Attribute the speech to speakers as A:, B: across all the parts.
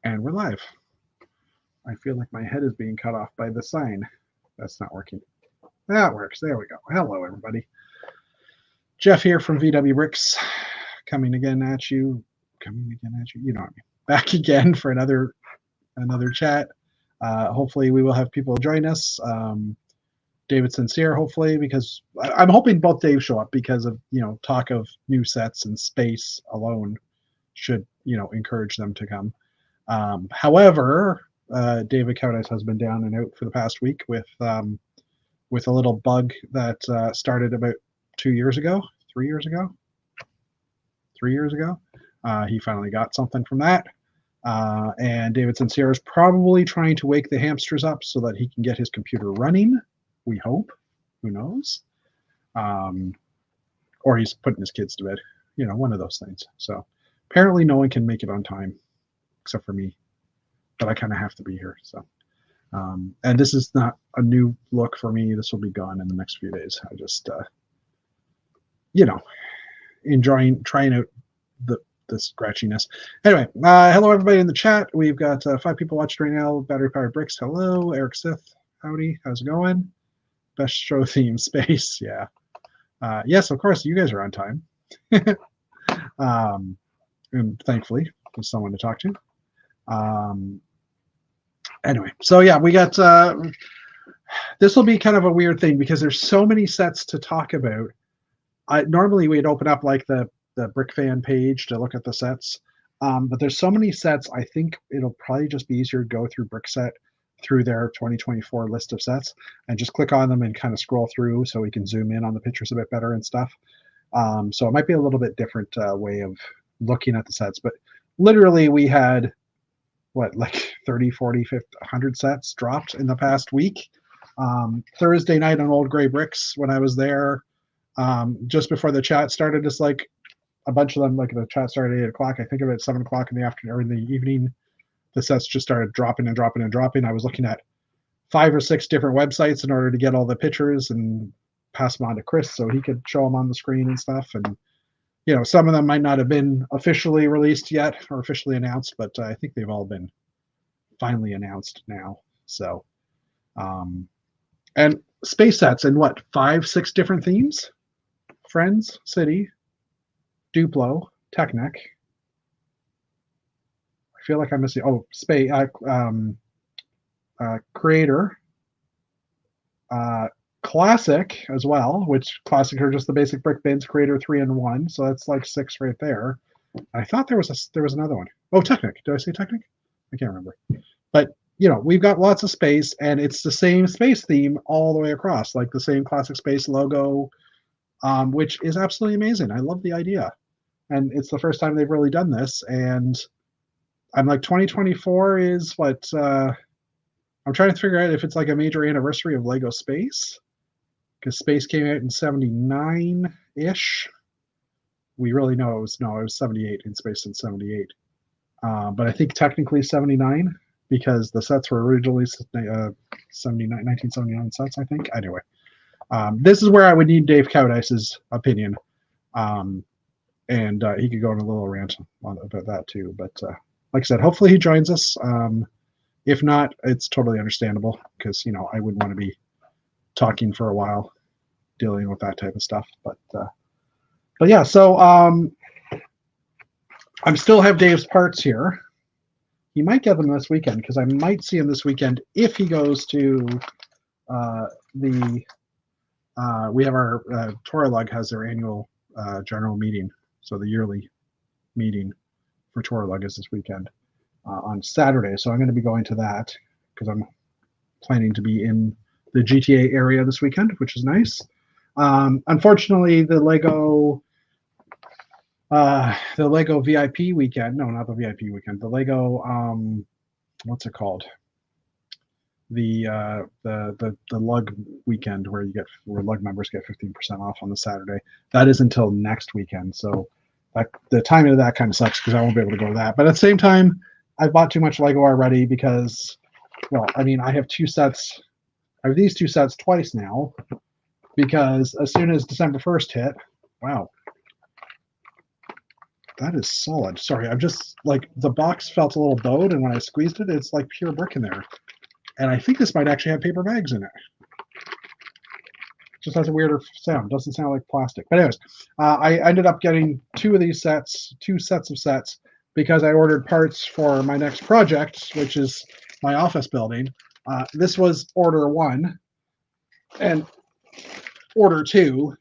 A: And we're live. I feel like my head is being cut off by the sign. That's not working. That works. There we go. Hello, everybody. Jeff here from VW Bricks, coming again at you. You know what I mean. Back again for another chat. Hopefully, we will have people join us. David St-Cyr, hopefully, because I'm hoping both Dave show up because of talk of new sets and space alone should encourage them to come. However, David Cowdice has been down and out for the past week with a little bug that started about 3 years ago. He finally got something from that. And David St-Cyr is probably trying to wake the hamsters up so that he can get his computer running. We hope. Who knows? Or he's putting his kids to bed. One of those things. So apparently no one can make it on time except for me. But I kind of have to be here. So, and this is not a new look for me. This will be gone in the next few days. I just, trying out the scratchiness. Anyway, hello everybody in the chat. We've got 5 people watching right now. Battery Powered Bricks. Hello, Eric Sith. Howdy. How's it going? Best show theme space. Yeah. Yes, of course. You guys are on time. And thankfully, there's someone to talk to. Anyway, so yeah, we got this will be kind of a weird thing because there's so many sets to talk about. Normally we'd open up like the Brick Fan page to look at the sets, but there's so many sets. I think it'll probably just be easier to go through Brickset through their 2024 list of sets and just click on them and kind of scroll through so we can zoom in on the pictures a bit better and stuff. So it might be a little bit different way of looking at the sets, but literally we had like 30, 40, 50, 100 sets dropped in the past week. Thursday night on Old Gray Bricks when I was there, just before the chat started, just like a bunch of them, like the chat started at 8 o'clock. I think of it at 7 o'clock in the afternoon or in the evening. The sets just started dropping and dropping and dropping. I was looking at 5 or 6 different websites in order to get all the pictures and pass them on to Chris so he could show them on the screen and stuff. And some of them might not have been officially released yet or officially announced, but I think they've all been finally announced now. So, and space sets in 5, 6 different themes? Friends, City, Duplo, Technic. I feel like I'm missing. Oh, space, Creator, Classic as well, which Classic are just the basic brick bins, Creator 3-in-1, so that's like 6 right there. I thought there was another one. Oh, Technic. Did I say Technic? I can't remember. But we've got lots of space, and it's the same space theme all the way across, like the same Classic Space logo, which is absolutely amazing. I love the idea, and it's the first time they've really done this. And I'm like, 2024 is what? I'm trying to figure out if it's like a major anniversary of Lego Space. Because Space came out in 79-ish. We really know it was 78 in Space in 78. But I think technically 79 because the sets were originally 1979 sets, I think. Anyway, this is where I would need Dave Cowdice's opinion. And he could go on a little rant about that too. But like I said, hopefully he joins us. If not, it's totally understandable because, I wouldn't want to be talking for a while dealing with that type of stuff, but yeah, so I still have Dave's parts here. He might get them this weekend because I might see him this weekend if he goes to we have our Toralug has their annual general meeting, so the yearly meeting for Toralug is this weekend on Saturday, so I'm going to be going to that because I'm planning to be in the GTA area this weekend, which is nice. Unfortunately, the Lego VIP weekend. No, not the VIP weekend. The Lego what's it called? The lug weekend where lug members get 15% off on the Saturday. That is until next weekend. So the timing of that kind of sucks because I won't be able to go to that. But at the same time, I've bought too much Lego already because, I have 2 sets. I have these 2 sets twice now because as soon as December 1st hit, wow, That is solid. Sorry, I'm just like the box felt a little bowed, and when I squeezed it, it's like pure brick in there. And I think this might actually have paper bags in it. Just has a weirder sound. Doesn't sound like plastic. But anyways, I ended up getting two sets of sets, because I ordered parts for my next project, which is my office building. This was order one, and order two,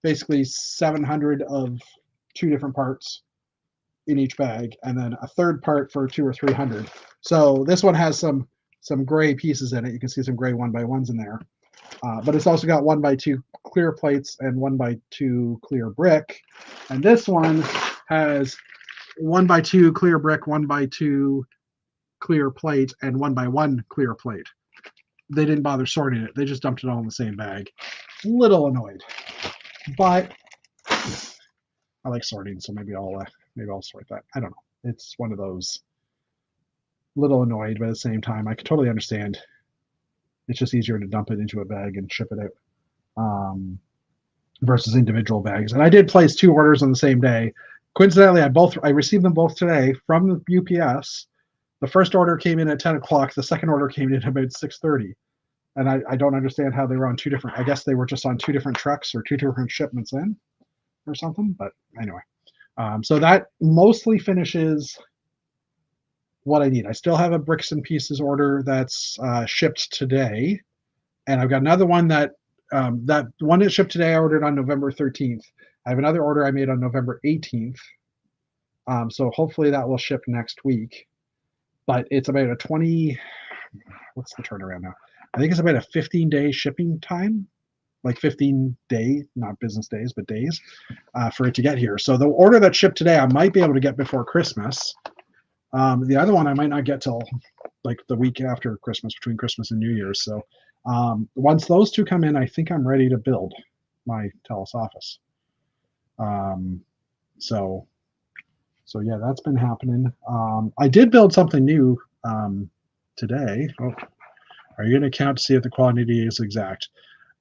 A: basically 700 of two different parts in each bag, and then a third part for 200 or 300. So this one has some gray pieces in it. You can see some gray 1x1s in there. But it's also got 1x2 clear plates and 1x2 clear brick. And this one has 1x2 clear brick, 1x2 clear plate, and 1x1 clear plate. They didn't bother sorting it. They just dumped it all in the same bag. Little annoyed, but I like sorting, so maybe I'll sort that. I don't know. It's one of those. Little annoyed, but at the same time, I can totally understand. It's just easier to dump it into a bag and ship it out, versus individual bags. And I did place two orders on the same day. Coincidentally, I received them both today from the UPS. The first order came in at 10 o'clock. The second order came in about 6:30. And I don't understand how they were on two different. I guess they were just on two different trucks or two different shipments in, or something. But anyway, so that mostly finishes what I need. I still have a bricks and pieces order that's shipped today, and I've got another one that one that shipped today I ordered on November 13th. I have another order I made on November 18th, so hopefully that will ship next week. But it's about a 20. What's the turnaround now? I think it's about a 15-day shipping time, like 15-day, not business days, but days, for it to get here. So the order that shipped today, I might be able to get before Christmas. The other one I might not get till like the week after Christmas, between Christmas and New Year's. So once those two come in, I think I'm ready to build my TELUS office. So yeah, that's been happening. I did build something new today. Oh, are you going to count to see if the quantity is exact?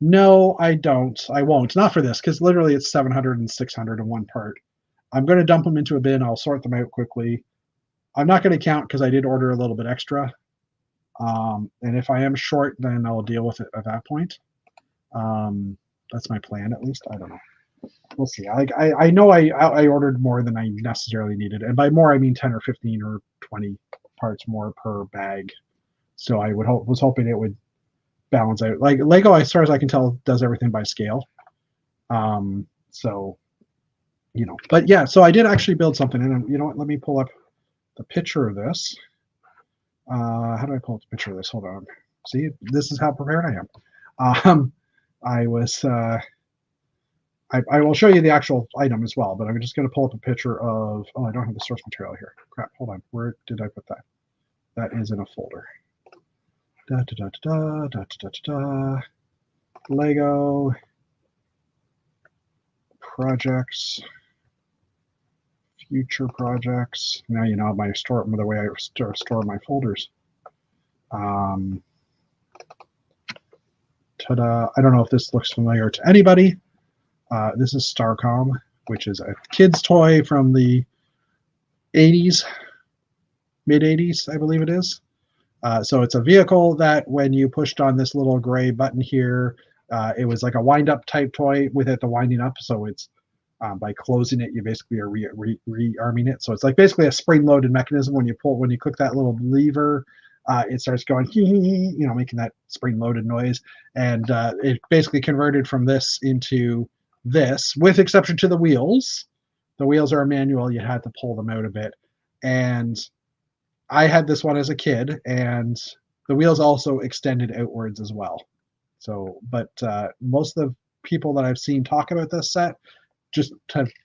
A: No, I don't. I won't. Not for this, because literally it's 700 and 600 in one part. I'm going to dump them into a bin. I'll sort them out quickly. I'm not going to count because I did order a little bit extra. And if I am short, then I'll deal with it at that point. That's my plan, at least. I don't know. We'll see. I know I ordered more than I necessarily needed. And by more, I mean 10 or 15 or 20 parts more per bag. So I was hoping it would balance out. Like Lego, as far as I can tell, does everything by scale. So, but yeah, so I did actually build something. And you know what? Let me pull up the picture of this. How do I pull up the picture of this? Hold on. See, this is how prepared I am. I will show you the actual item as well, but I'm just going to pull up a picture of. Oh, I don't have the source material here. Crap. Hold on. Where did I put that? That is in a folder. Lego projects. Future projects. Now you know the way I store my folders. Ta-da! I don't know if this looks familiar to anybody. This is Starcom, which is a kid's toy from the 80s, mid 80s, I believe it is. So it's a vehicle that when you pushed on this little gray button here, it was like a wind-up type toy with it, the winding up. So it's by closing it, you basically are rearming it. So it's like basically a spring-loaded mechanism. When you click that little lever, it starts going, making that spring-loaded noise. And it basically converted from this into this, with exception to the wheels. The wheels are manual. You had to pull them out a bit. And I had this one as a kid, and the wheels also extended outwards as well. So, but most of the people that I've seen talk about this set just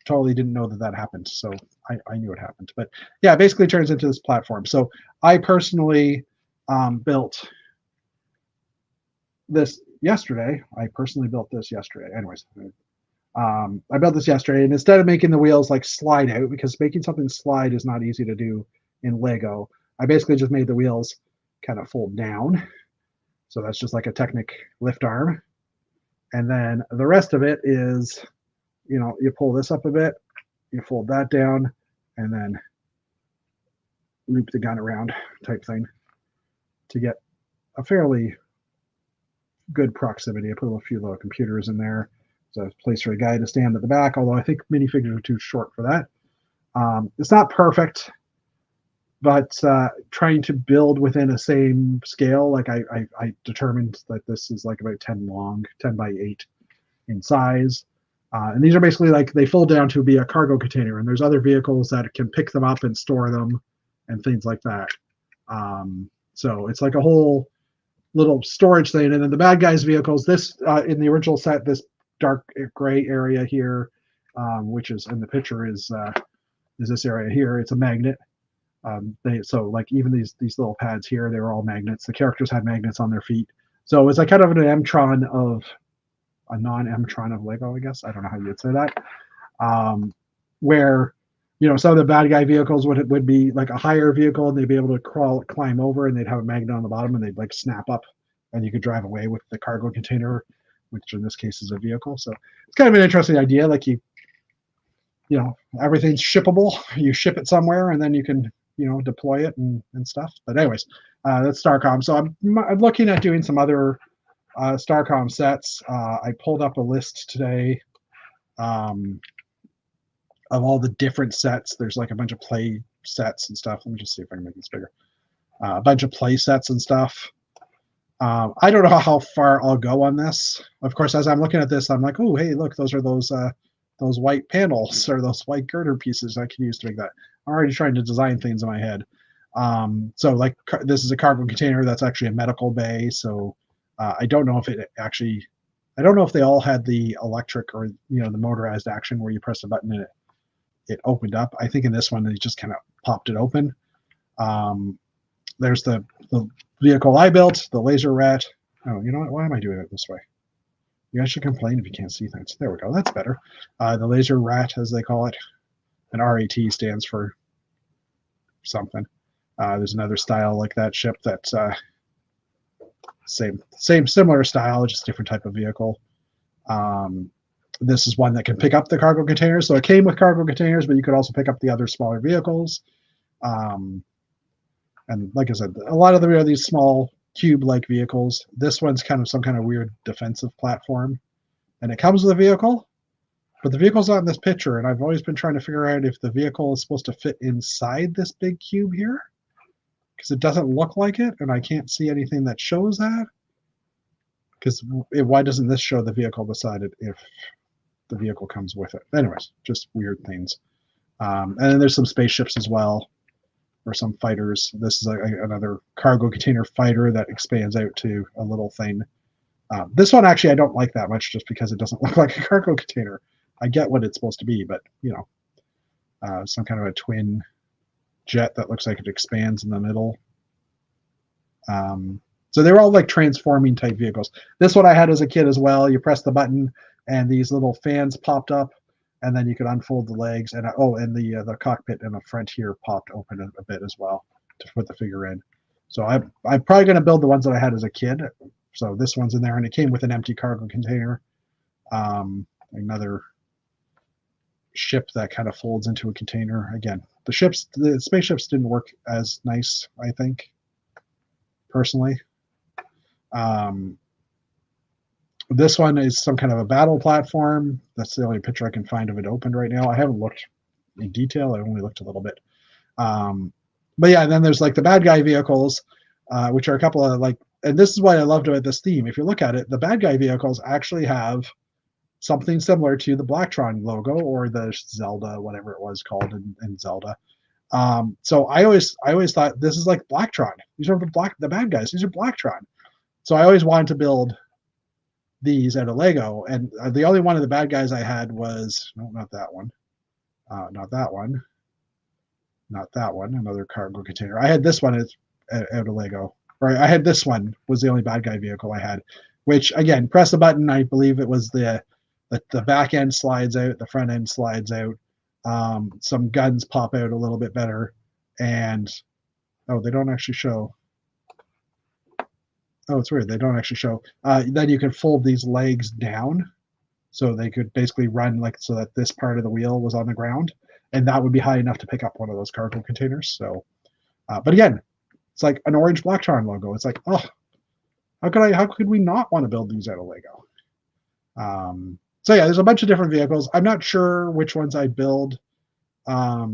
A: totally didn't know that happened. So I knew it happened. But yeah, it basically turns into this platform. So I personally built this yesterday. Anyways, I built this yesterday, and instead of making the wheels like slide out, because making something slide is not easy to do in Lego, I basically just made the wheels kind of fold down. So that's just like a Technic lift arm. And then the rest of it is, you pull this up a bit, you fold that down, and then loop the gun around type thing to get a fairly good proximity. I put a few little computers in there. There's a place for a guy to stand at the back, although I think minifigures are too short for that. It's not perfect, but trying to build within a same scale. Like I determined that this is like about 10 long, 10 by 8 in size. And these are basically like they fold down to be a cargo container, and there's other vehicles that can pick them up and store them and things like that. So it's like a whole little storage thing. And then the bad guys' vehicles, this in the original set, this dark gray area here, which is in the picture is this area here. It's a magnet. So like even these little pads here, they were all magnets. The characters had magnets on their feet. So it's like kind of an M-Tron of a non-M-Tron of Lego, I guess. I don't know how you'd say that. Where some of the bad guy vehicles would be like a higher vehicle, and they'd be able to climb over, and they'd have a magnet on the bottom, and they'd like snap up, and you could drive away with the cargo container, which in this case is a vehicle. So it's kind of an interesting idea. Like everything's shippable. You ship it somewhere, and then you can deploy it and stuff. But anyways, that's Starcom. So I'm looking at doing some other Starcom sets. I pulled up a list today. Of all the different sets. There's like a bunch of play sets and stuff. Let me just see if I can make this bigger. A bunch of play sets and stuff. I don't know how far I'll go on this. Of course, as I'm looking at this, I'm like, oh, hey, look, those are those white panels or those white girder pieces I can use to make that. I'm already trying to design things in my head. So like this is a cargo container that's actually a medical bay. So I don't know if I don't know if they all had the electric or the motorized action where you press a button and it opened up. I think in this one they just kind of popped it open. There's the vehicle I built, the laser rat. Oh, you know what? Why am I doing it this way? You guys should complain if you can't see things. There we go. That's better. The laser rat, as they call it, and RAT stands for something. There's another style like that ship that's similar style, just different type of vehicle. This is one that can pick up the cargo containers. So it came with cargo containers, but you could also pick up the other smaller vehicles. And like I said, a lot of them are these small cube-like vehicles. This one's kind of some kind of weird defensive platform. And it comes with a vehicle, but the vehicle's not in this picture. And I've always been trying to figure out if the vehicle is supposed to fit inside this big cube here, because it doesn't look like it, and I can't see anything that shows that. Because why doesn't this show the vehicle beside it if the vehicle comes with it? Anyways, just weird things. And then there's some spaceships as well, or some fighters. This is another cargo container fighter that expands out to a little thing. This one actually I don't like that much, just because it doesn't look like a cargo container. I get what it's supposed to be, but some kind of a twin jet that looks like it expands in the middle. So they were all like transforming type vehicles. This one I had as a kid as well. You press the button and these little fans popped up, and then you could unfold the legs. And and the cockpit in the front here popped open a bit as well to put the figure in. So I'm probably going to build the ones that I had as a kid. So this one's in there, and it came with an empty cargo container. Another ship that kind of folds into a container. Again, the spaceships didn't work as nice, I think, personally. This one is some kind of a battle platform. That's the only picture I can find of it opened right now. I haven't looked in detail. I only looked a little bit. But yeah, and then there's like the bad guy vehicles, which are a couple of like, and this is what I loved about this theme. If you look at it, the bad guy vehicles actually have something similar to the Blacktron logo or the Zelda, whatever it was called in Zelda. So I always thought this is like Blacktron. These are the bad guys. These are Blacktron. So I always wanted to build these out of Lego, and the only one of the bad guys I had was not that one, not that one, not that one. Another cargo container. I had this one out of Lego. Right, I had this one was the only bad guy vehicle I had. Which again, press the button. I believe it was the back end slides out, the front end slides out. Some guns pop out a little bit better, and they don't actually show. Oh, it's weird. They don't actually show. Then you can fold these legs down, so they could basically run like so that this part of the wheel was on the ground, and that would be high enough to pick up one of those cargo containers. So, but again, it's like an orange Blacktron logo. It's like, oh, how could we not want to build these out of Lego? So yeah, there's a bunch of different vehicles. I'm not sure which ones I build. A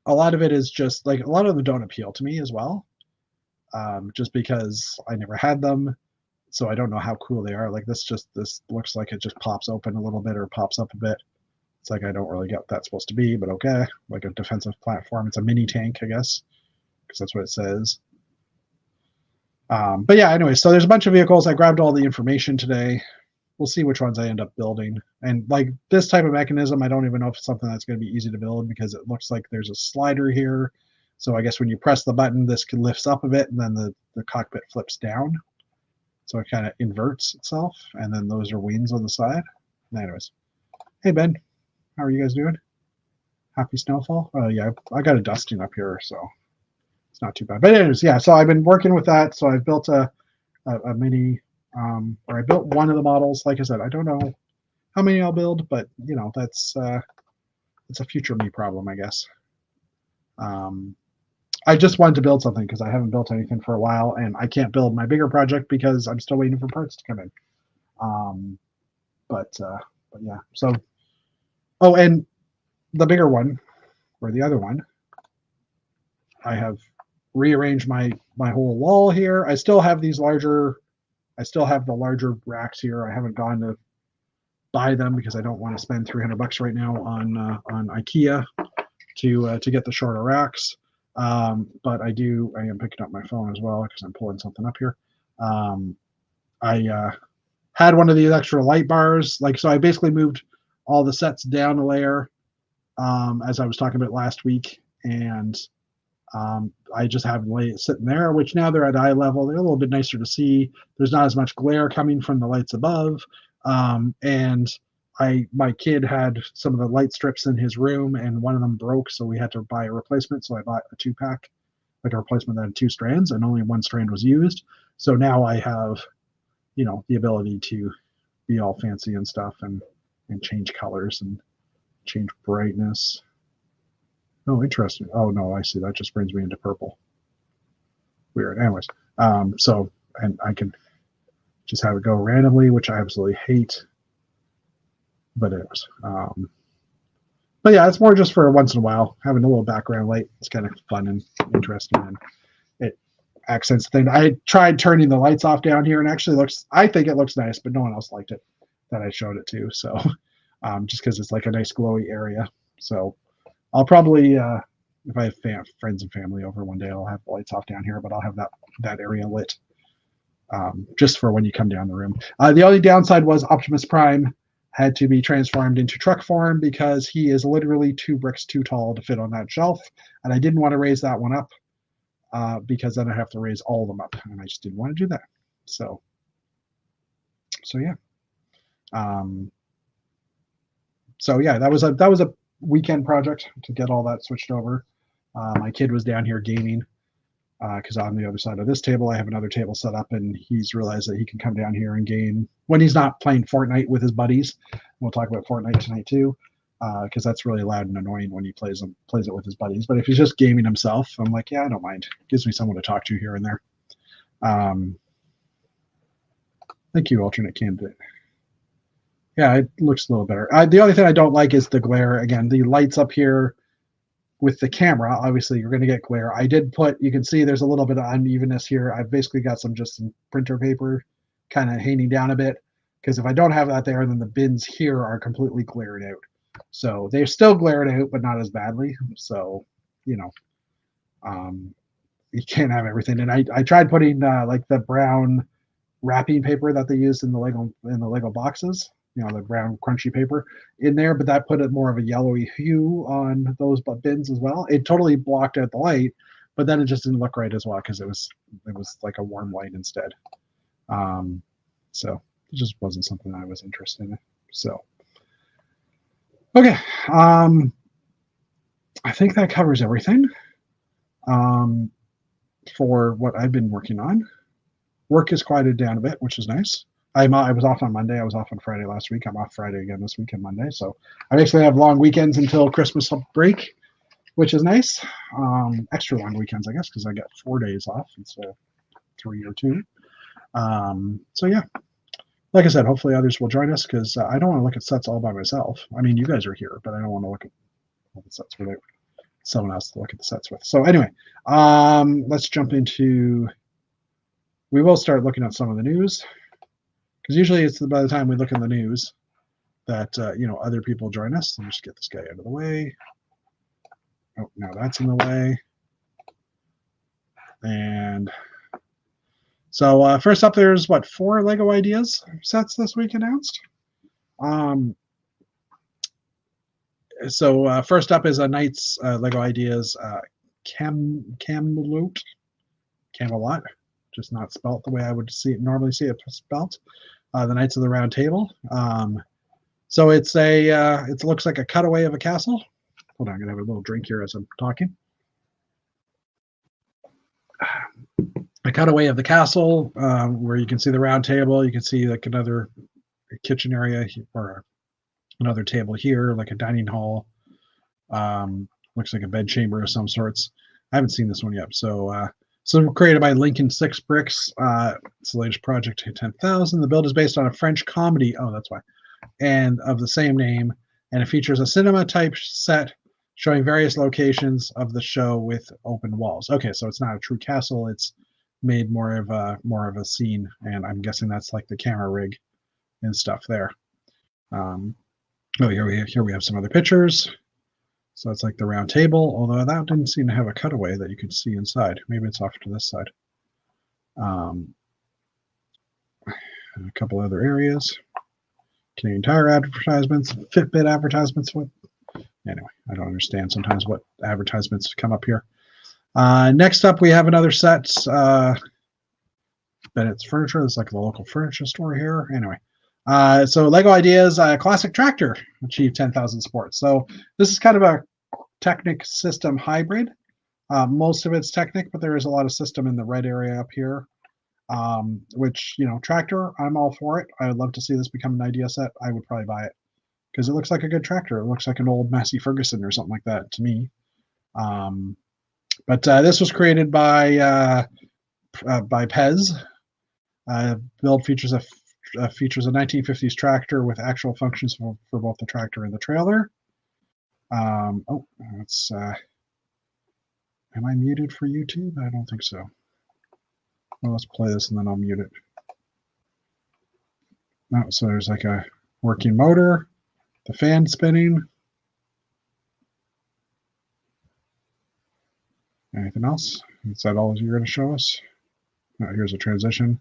A: lot of it is just like, a lot of them don't appeal to me as well, just because I never had them, so I don't know how cool they are. Like this looks like it just pops open a little bit or pops up a bit. It's like, I don't really get what that's supposed to be, but okay. Like a defensive platform. It's a mini tank, I guess, because that's what it says. But yeah, anyway, so there's a bunch of vehicles. I grabbed all the information today. We'll see which ones I end up building. And like this type of mechanism, I don't even know if it's something that's going to be easy to build, because it looks like there's a slider here. So I guess when you press the button, this lifts up a bit, and then the cockpit flips down. So it kind of inverts itself, and then those are wings on the side. Anyways, hey Ben, how are you guys doing? Happy snowfall? Oh yeah, I got a dusting up here, so it's not too bad. But anyways, yeah, so I've been working with that. So I've built a mini, or I built one of the models. Like I said, I don't know how many I'll build, but you know, that's it's a future me problem, I guess. I just wanted to build something because I haven't built anything for a while, and I can't build my bigger project because I'm still waiting for parts to come in. But yeah, so, oh, and the bigger one, or the other one, I have rearranged my whole wall here. I still have these larger, I still have the larger racks here. I haven't gone to buy them because I don't want to spend $300 right now on IKEA to get the shorter racks. But I am picking up my phone as well because I'm pulling something up here. I had one of these extra light bars, like, so I basically moved all the sets down a layer, as I was talking about last week, and I just have them sitting there, which now they're at eye level. They're a little bit nicer to see. There's not as much glare coming from the lights above. And my kid had some of the light strips in his room, and one of them broke, so we had to buy a replacement. So I bought a 2-pack, like a replacement that had 2 strands, and only 1 strand was used. So now I have, you know, the ability to be all fancy and stuff, and change colors and change brightness. Oh, interesting. Oh no, I see. That just brings me into purple. Weird. Anyways, so, and I can just have it go randomly, which I absolutely hate. But anyways, but yeah, it's more just for once in a while, having a little background light. It's kind of fun and interesting, and it accents the thing. I tried turning the lights off down here, and actually I think it looks nice, but no one else liked it that I showed it to. So, just because it's like a nice glowy area. So I'll probably, if I have friends and family over one day, I'll have the lights off down here, but I'll have that area lit, just for when you come down the room. The only downside was Optimus Prime had to be transformed into truck form because he is literally 2 bricks too tall to fit on that shelf, and I didn't want to raise that one up, because then I have to raise all of them up, and I just didn't want to do that. So yeah. So yeah, that was a weekend project to get all that switched over. My kid was down here gaming, because on the other side of this table I have another table set up, and he's realized that he can come down here and game when he's not playing Fortnite with his buddies. We'll talk about Fortnite tonight too, because that's really loud and annoying when he plays it with his buddies. But if he's just gaming himself, I'm like, yeah, I don't mind. It gives me someone to talk to here and there. Thank you, alternate candidate. Yeah, it looks a little better. The only thing I don't like is the glare. Again, the lights up here with the camera, obviously you're going to get glare. I did you can see there's a little bit of unevenness here. I've basically got some printer paper kind of hanging down a bit, because if I don't have that there, then the bins here are completely glared out. So they're still glared out, but not as badly. So, you know, you can't have everything. And I tried putting like the brown wrapping paper that they use in the Lego boxes, you know, the brown crunchy paper in there, but that put it more of a yellowy hue on those bins as well. It totally blocked out the light, but then it just didn't look right as well, because it was like a warm light instead. So it just wasn't something I was interested in. So okay, I think that covers everything for what I've been working on. Work has quieted down a bit, which is nice. I was off on Monday. I was off on Friday last week. I'm off Friday again this week and Monday. So I basically have long weekends until Christmas break, which is nice. Extra long weekends, I guess, because I got 4 days off instead of 3 or 2. So yeah, like I said, hopefully others will join us because I don't want to look at sets all by myself. I mean, you guys are here, but I don't want to look at all the sets without someone else to look at the sets with. So anyway, let's jump into. We will start looking at some of the news because usually it's by the time we look in the news that other people join us. Let me just get this guy out of the way. Oh, now that's in the way. And so first up, there's 4 Lego Ideas sets this week announced. So first up is a Knights Lego Ideas Camelot, just not spelt the way I would normally see it spelt. The Knights of the Round Table. So it's it looks like a cutaway of a castle. Hold on, I'm gonna have a little drink here as I'm talking. A cutaway of the castle where you can see the round table. You can see like another kitchen area or another table here, like a dining hall. Looks like a bed chamber of some sorts. I haven't seen this one yet. So created by Lincoln 6 Bricks. It's the latest project to hit 10,000. The build is based on a French comedy. Oh, that's why. And of the same name. And it features a cinema type set showing various locations of the show with open walls. Okay, so it's not a true castle. It's made more of a scene, and I'm guessing that's like the camera rig and stuff there. Here we have some other pictures. So it's like the round table, although that didn't seem to have a cutaway that you could see inside. Maybe it's off to this side. A couple other areas. Canadian Tire advertisements, Fitbit advertisements. Anyway, I don't understand sometimes what advertisements come up here. Next up, we have another set. Bennett's Furniture. It's like the local furniture store here. Anyway, so Lego Ideas Classic Tractor achieved 10,000 supports. So this is kind of a Technic system hybrid. Most of it's Technic, but there is a lot of system in the red area up here. Which, tractor, I'm all for it. I would love to see this become an idea set. I would probably buy it because it looks like a good tractor. It looks like an old Massey Ferguson or something like that to me. But this was created by Pez. Build features a 1950s tractor with actual functions for both the tractor and the trailer. That's. Am I muted for YouTube? I don't think so. Well, let's play this and then I'll mute it. Oh, so there's like a working motor, the fan spinning. Anything else? Is that all you're going to show us? Oh, here's a transition.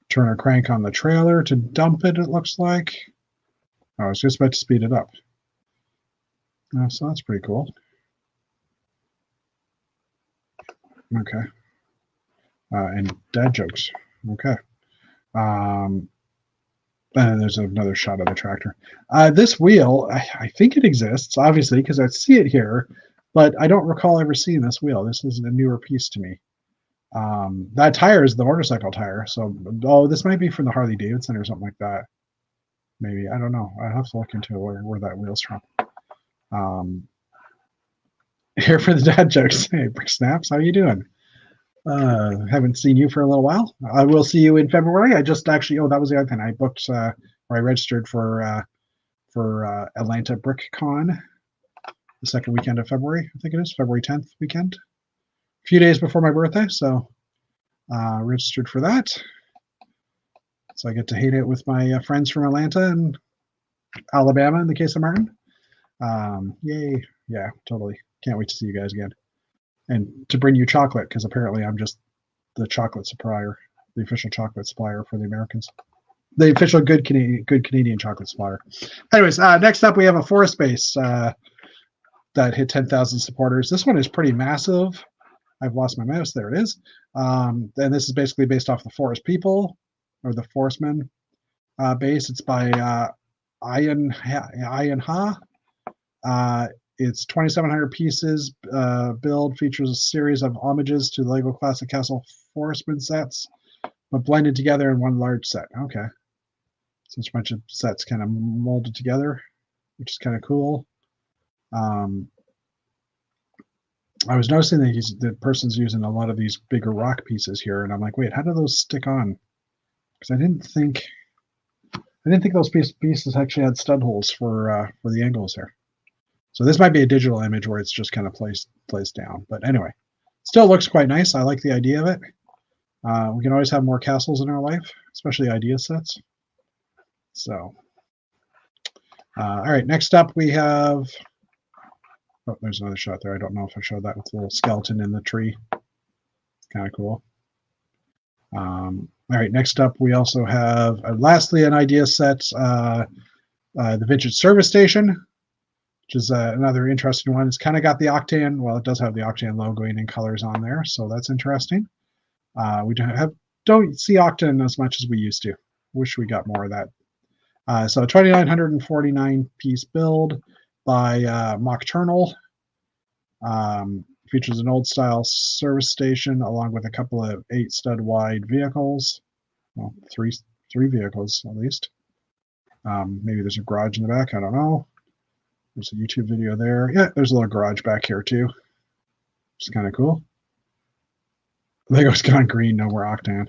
A: Turn a crank on the trailer to dump it, it looks like. Oh, I was just about to speed it up. So that's pretty cool. Okay. And dad jokes. Okay. And there's another shot of the tractor. This wheel, I think it exists, obviously, because I see it here, but I don't recall ever seeing this wheel. This is a newer piece to me. That tire is the motorcycle tire. So, this might be from the Harley Davidson or something like that. Maybe. I don't know. I have to look into where that wheel's from. Here for the dad jokes. Hey, Brick Snaps, how you doing? Haven't seen you for a little while. I will see you in February. I just actually, that was the other thing. I booked, or I registered for Atlanta Brick Con the second weekend of February. I think it is February 10th weekend. A few days before my birthday, so registered for that. So I get to hang out with my friends from Atlanta and Alabama in the case of Martin. Yay. Yeah, totally. Can't wait to see you guys again. And to bring you chocolate, because apparently I'm just the chocolate supplier, the official chocolate supplier for the Americans. The official good Canadian chocolate supplier. Anyways, next up we have a forest base that hit 10,000 supporters. This one is pretty massive. I've lost my mouse. There it is. And this is basically based off the Forest People, or the Forestmen base. It's by Ian Ha. It's 2,700 pieces. Build features a series of homages to the Lego Classic Castle Forestman sets, but blended together in one large set. Okay. So it's a bunch of sets kind of molded together, which is kind of cool. I was noticing that the person's using a lot of these bigger rock pieces here, and I'm like, wait, how do those stick on? Because I didn't think those pieces actually had stud holes for the angles here. So this might be a digital image where it's just kind of placed down. But anyway, still looks quite nice. I like the idea of it. We can always have more castles in our life, especially idea sets. So, all right, next up we have, oh, there's another shot there. I don't know if I showed that with the little skeleton in the tree. Kind of cool. All right, next up we also have, lastly, an idea set, the Vintage Service Station, which is another interesting one. It's kind of got the Octane, well, it does have the Octane logoing and colors on there, so that's interesting. We don't see Octane as much as we used to. Wish we got more of that. So a 2,949 piece build by Nocturnal. Features an old style service station along with a couple of 8 stud wide vehicles. Well, three vehicles at least. Maybe there's a garage in the back. I don't know. There's a YouTube video there. Yeah, there's a little garage back here too. It's kind of cool. Lego's gone green. No more Octane.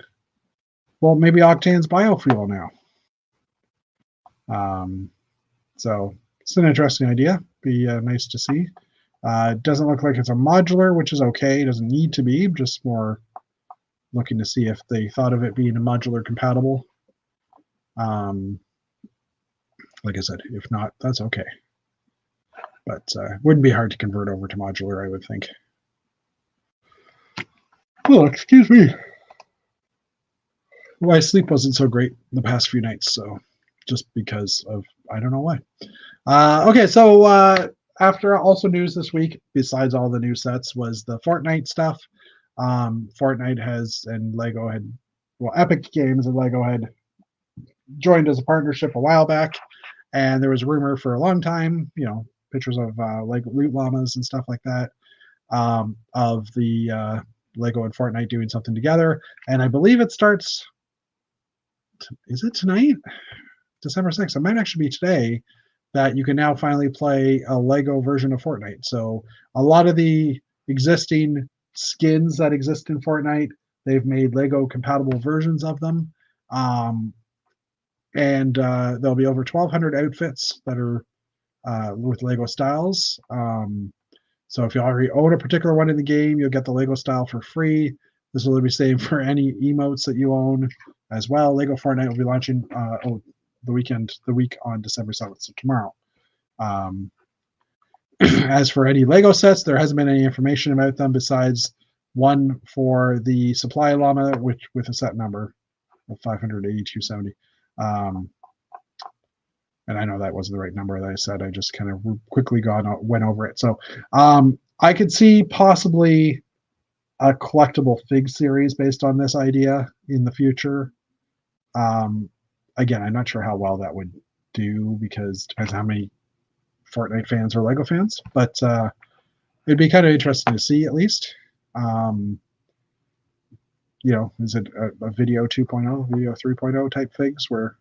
A: Well, maybe Octane's biofuel now. So it's an interesting idea. Be nice to see. It doesn't look like it's a modular, which is okay. It doesn't need to be. Just more looking to see if they thought of it being a modular compatible. Like I said, if not, that's okay. But it wouldn't be hard to convert over to modular, I would think. Oh, excuse me. My sleep wasn't so great the past few nights, so just because of, I don't know why. Okay, so after also news this week, besides all the new sets, was the Fortnite stuff. Fortnite has, and Lego had, well, Epic Games and Lego had joined as a partnership a while back, and there was a rumor for a long time, you know, pictures of Lego loot llamas and stuff like that, of the Lego and Fortnite doing something together. And I believe it starts, is it tonight? December 6th. It might actually be today that you can now finally play a Lego version of Fortnite. So a lot of the existing skins that exist in Fortnite, they've made Lego compatible versions of them. And there'll be over 1,200 outfits that are with Lego styles. So if you already own a particular one in the game, you'll get the Lego style for free. This will be the same for any emotes that you own as well. Lego Fortnite will be launching the week on December 7th, so tomorrow. As for any Lego sets, there hasn't been any information about them besides one for the supply llama, which with a set number of 582.70. And I know that wasn't the right number that I said. I just kind of quickly went over it. So I could see possibly a collectible fig series based on this idea in the future. Again, I'm not sure how well that would do because it depends on how many Fortnite fans are Lego fans. But it'd be kind of interesting to see at least. You know, is it a video 2.0, video 3.0 type figs where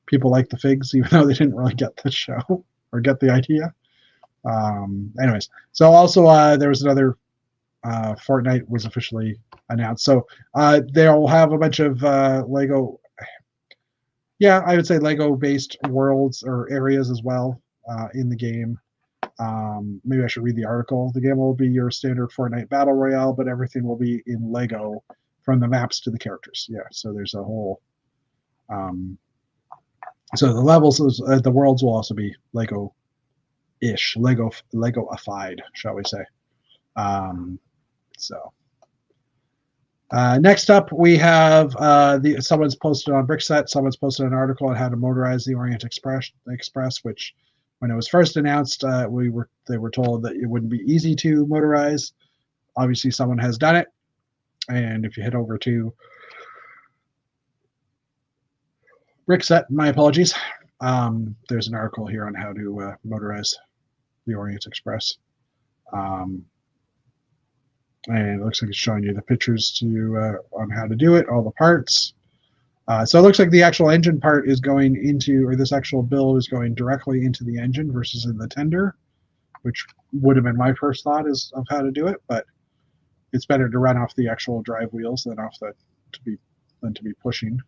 A: people like the figs even though they didn't really get the show or get the idea? Anyways, so also there was another Fortnite was officially announced. So they'll have a bunch of Lego, yeah, I would say Lego-based worlds or areas as well in the game. Maybe I should read the article. The game will be your standard Fortnite Battle Royale, but everything will be in Lego from the maps to the characters. Yeah, so there's a whole... so the levels, the worlds will also be Lego-ish, Lego-ified, shall we say. Next up, we have someone's posted on Brickset. Someone's posted an article on how to motorize the Orient Express, which, when it was first announced, they were told that it wouldn't be easy to motorize. Obviously, someone has done it, and if you head over to Brickset, my apologies, there's an article here on how to motorize the Orient Express. And it looks like it's showing you the pictures on how to do it, all the parts. So it looks like the actual engine part is going into, or this actual build is going directly into the engine versus in the tender, which would have been my first thought of how to do it, but it's better to run off the actual drive wheels than to be pushing.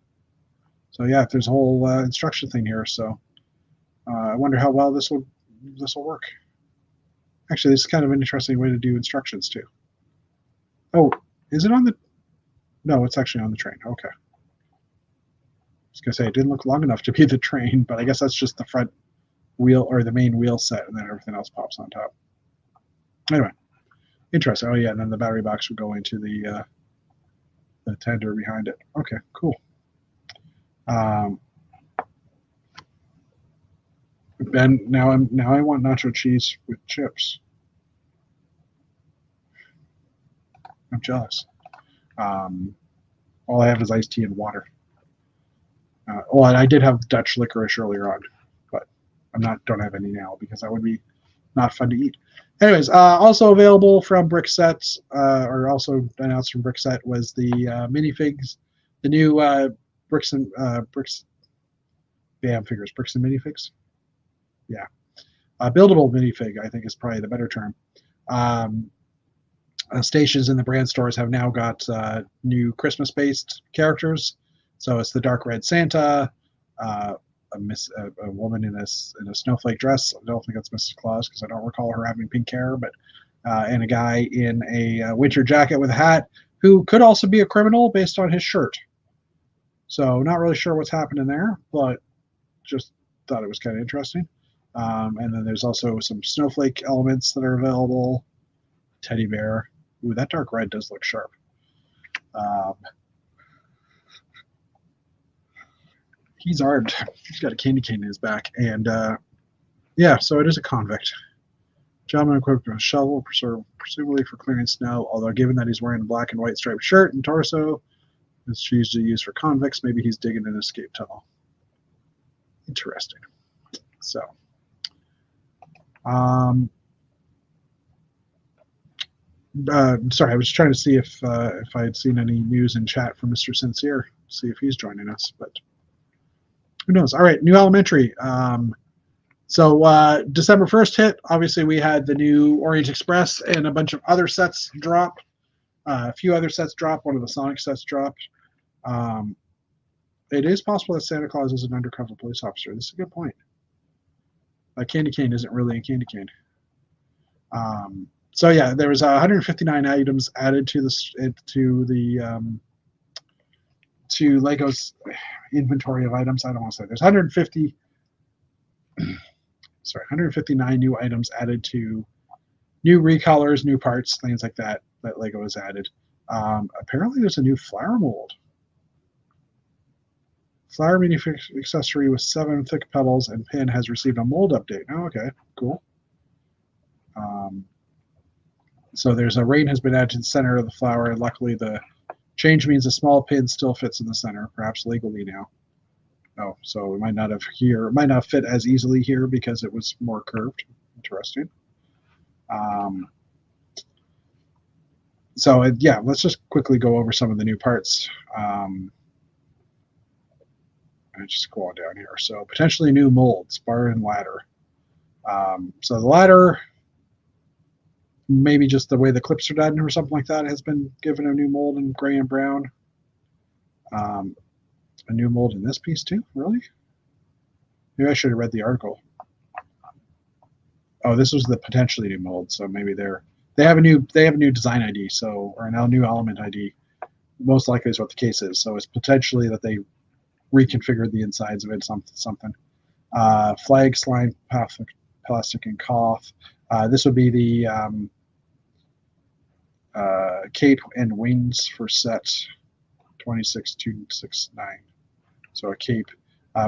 A: So yeah, there's a whole instruction thing here. So I wonder how well this will work. Actually, this is kind of an interesting way to do instructions too. Oh, is it on the? No, it's actually on the train. Okay. I was gonna say it didn't look long enough to be the train, but I guess that's just the front wheel or the main wheel set, and then everything else pops on top. Anyway, interesting. Oh yeah, and then the battery box would go into the tender behind it. Okay, cool. Ben, now I want nacho cheese with chips. I'm jealous. All I have is iced tea and water. Well, I did have Dutch licorice earlier on, but don't have any now because that would be not fun to eat. Anyways, also available from Brickset, or also announced from Brickset, was the minifigs, the new bricks and minifigs. Yeah, buildable minifig, I think, is probably the better term. Stations in the brand stores have now got new Christmas-based characters. So it's the Dark Red Santa, a woman in a snowflake dress. I don't think that's Mrs. Claus because I don't recall her having pink hair, but and a guy in a winter jacket with a hat who could also be a criminal based on his shirt. So not really sure what's happening there, but just thought it was kind of interesting. And then there's also some snowflake elements that are available. Teddy bear. Ooh, that dark red does look sharp. He's armed. He's got a candy cane in his back. And yeah, so it is a convict. Gentleman equipped with a shovel, presumably for clearing snow, although given that he's wearing a black and white striped shirt and torso, it's usually used for convicts. Maybe he's digging an escape tunnel. Interesting. So, sorry, I was trying to see if I had seen any news in chat from Mr. St-Cyr, see if he's joining us, but who knows? All right, new elementary. So December 1st hit. Obviously, we had the new Orient Express and a bunch of other sets drop. A few other sets dropped. One of the Sonic sets dropped. It is possible that Santa Claus is an undercover police officer. This is a good point. Candy cane isn't really a candy cane. So yeah, there was 159 items added to Lego's inventory of items. I don't want to say there's 159 new items added to new recolors, new parts, things like that Lego has added. Apparently, there's a new flower mold. Flower mini accessory with 7 thick petals and pin has received a mold update. Oh, okay, cool. So there's a rain has been added to the center of the flower, and luckily the change means a small pin still fits in the center, perhaps legally now. Oh, so it might not fit as easily here because it was more curved. Interesting. So yeah, let's just quickly go over some of the new parts. I just go on down here. So potentially new molds, bar and ladder. So the ladder, maybe just the way the clips are done or something like that, has been given a new mold in gray and brown. A new mold in this piece too, really? Maybe I should have read the article. Oh, this was the potentially new mold, so maybe they have a new design ID, or a new element ID. Most likely is what the case is. So it's potentially that they reconfigured the insides of it, something. Flag, slime, plastic, and cloth. This would be the cape and wings for set 26269. So a cape.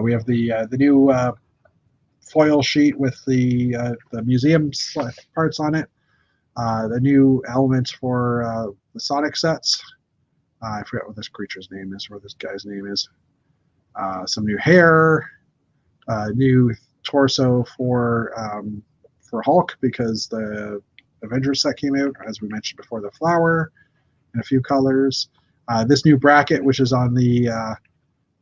A: We have the new foil sheet with the museum parts on it. The new elements for the Sonic sets. I forget what this creature's name is, or this guy's name is. Some new hair, new torso for Hulk because the Avengers set came out, as we mentioned before, the flower in a few colors. This new bracket, which is on the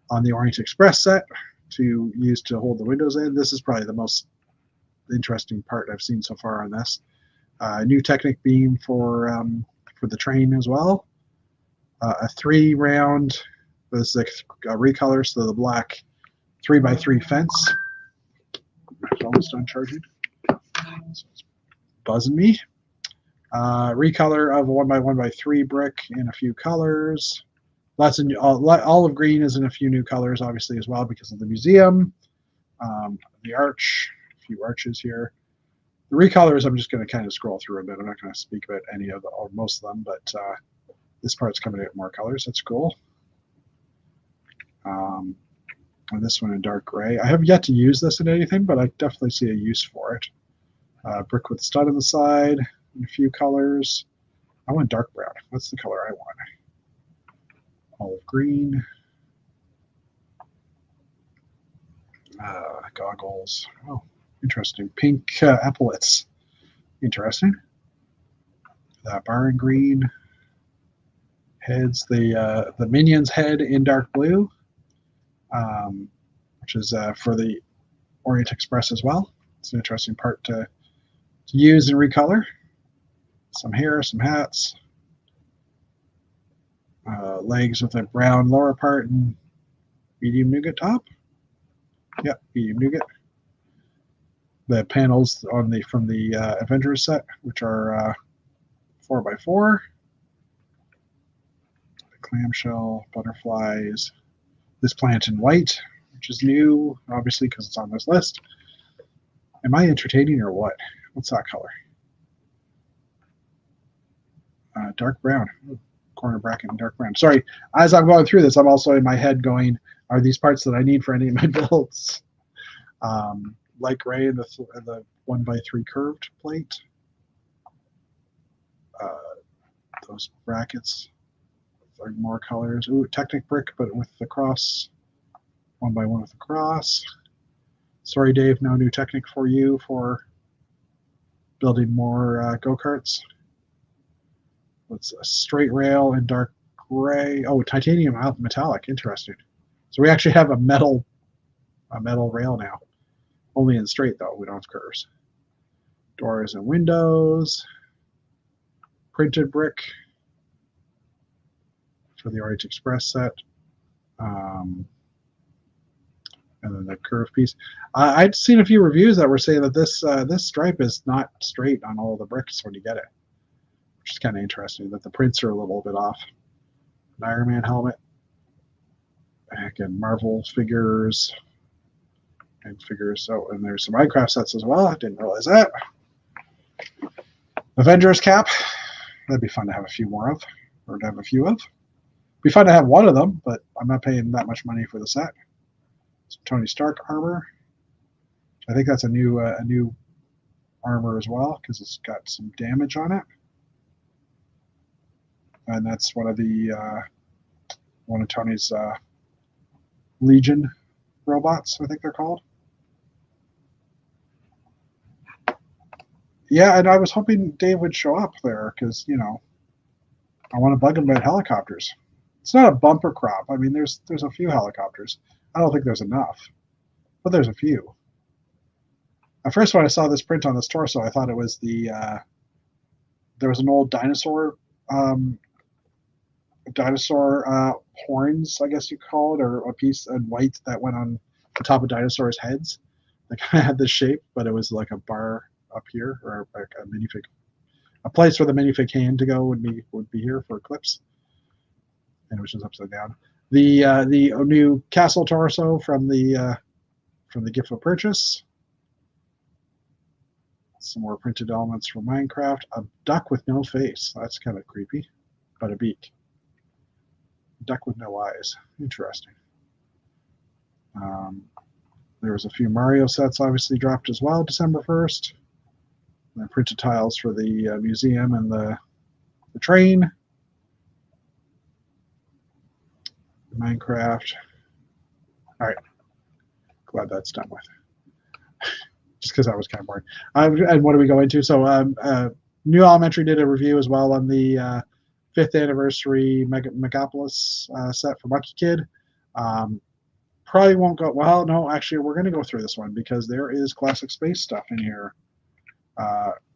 A: on the Orient Express set to use to hold the windows in. This is probably the most interesting part I've seen so far on this. New Technic beam for the train as well. A 3-round, this is a recolor, so the black 3x3 fence. It's almost done charging. So it's buzzing me. Recolor of a 1x1x3 brick in a few colors. Lots of olive green is in a few new colors, obviously, as well, because of the museum. The arch, a few arches here. The recolors, I'm just going to kind of scroll through a bit. I'm not going to speak about any of them or most of them, but this part's coming out in more colors. That's cool. And this one in dark gray. I have yet to use this in anything, but I definitely see a use for it. Brick with stud on the side in a few colors. I want dark brown. That's the color I want. Olive green. Goggles. Oh, interesting. Pink epaulets. Interesting. That bar in green. Heads. The Minion's head in dark blue, which is for the Orient Express as well. It's an interesting part to use and recolor. Some hair, some hats. Legs with a brown lower part and medium nougat top. Yep, medium nougat. The panels on from the Avengers set, which are 4x4. The clamshell, butterflies. This plant in white, which is new, obviously, because it's on this list. Am I entertaining or what? What's that color? Dark brown. Ooh, corner bracket and dark brown. Sorry, as I'm going through this, I'm also in my head going, are these parts that I need for any of my builds? Light gray in the 1x3 curved plate. Those brackets are more colors. Ooh, Technic brick, but with the cross. 1x1 with the cross. Sorry, Dave, no new Technic for you for building more go-karts. It's a straight rail in dark gray. Oh, titanium metallic. Interesting. So we actually have a metal rail now. Only in straight, though. We don't have curves. Doors and windows. Printed brick for the Orient Express set. And then the curve piece. I'd seen a few reviews that were saying that this stripe is not straight on all the bricks when you get it, which is kind of interesting, that the prints are a little bit off. An Iron Man helmet. Again, Marvel figures. And figures. Oh, and there's some Minecraft sets as well. I didn't realize that. Avengers cap. That'd be fun to have a few more of, or to have a few of. Be fun to have one of them, but I'm not paying that much money for the set. Some Tony Stark armor. I think that's a new armor as well, because it's got some damage on it. And that's one of Tony's Legion robots, I think they're called. Yeah, and I was hoping Dave would show up there because, you know, I want to bug him about helicopters. It's not a bumper crop. I mean, there's a few helicopters. I don't think there's enough, but there's a few. At first, when I saw this print on this torso, I thought it was there was an old dinosaur horns, I guess you call it, or a piece in white that went on the top of dinosaurs' heads. They kind of had this shape, but it was like a bar up here, or like a minifig. A place for the minifig hand to go would be here for clips, and which is upside down. The new castle torso from the gift of purchase. Some more printed elements from Minecraft. A duck with no face. That's kind of creepy, but a beak. Duck with no eyes. Interesting. There was a few Mario sets obviously dropped as well, December 1st. And then printed tiles for the museum and the train. Minecraft. All right. Glad that's done with. Just because I was kind of bored. And what do we go into? So New Elementary did a review as well on the 5th anniversary Megapolis set for Monkey Kid. probably won't go. Well, no, actually, we're going to go through this one because there is classic space stuff in here.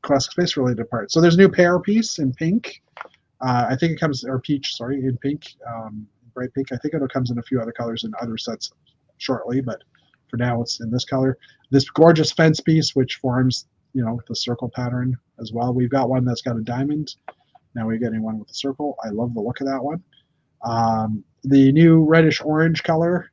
A: Classic space related parts. So there's a new pear piece in pink. I think it comes, or peach, sorry, in pink, bright pink. I think it comes in a few other colors in other sets shortly, but for now it's in this color. This gorgeous fence piece, which forms, the circle pattern as well. We've got one that's got a diamond. Now we're getting one with a circle. I love the look of that one. The new reddish orange color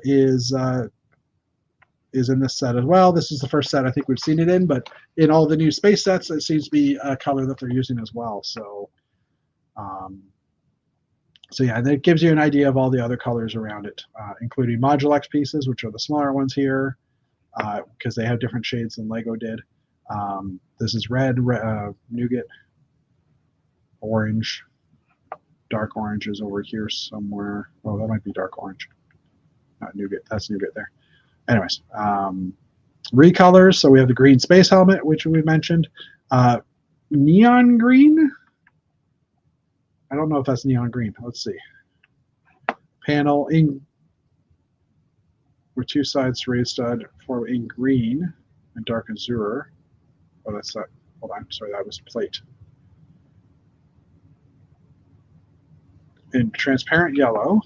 A: is in this set as well. This is the first set I think we've seen it in, but in all the new space sets, it seems to be a color that they're using as well. So yeah, that gives you an idea of all the other colors around it, including Modulex pieces, which are the smaller ones here, because they have different shades than Lego did. This is red, nougat, orange, dark orange is over here somewhere. Oh, that might be dark orange. Not nougat. That's nougat there. Anyways, recolors. So we have the green space helmet, which we mentioned. Neon green. I don't know if that's neon green. Let's see. Panel in with two sides raised stud for in green and dark azure. Oh, that's that. Hold on. Sorry, that was plate. In transparent yellow.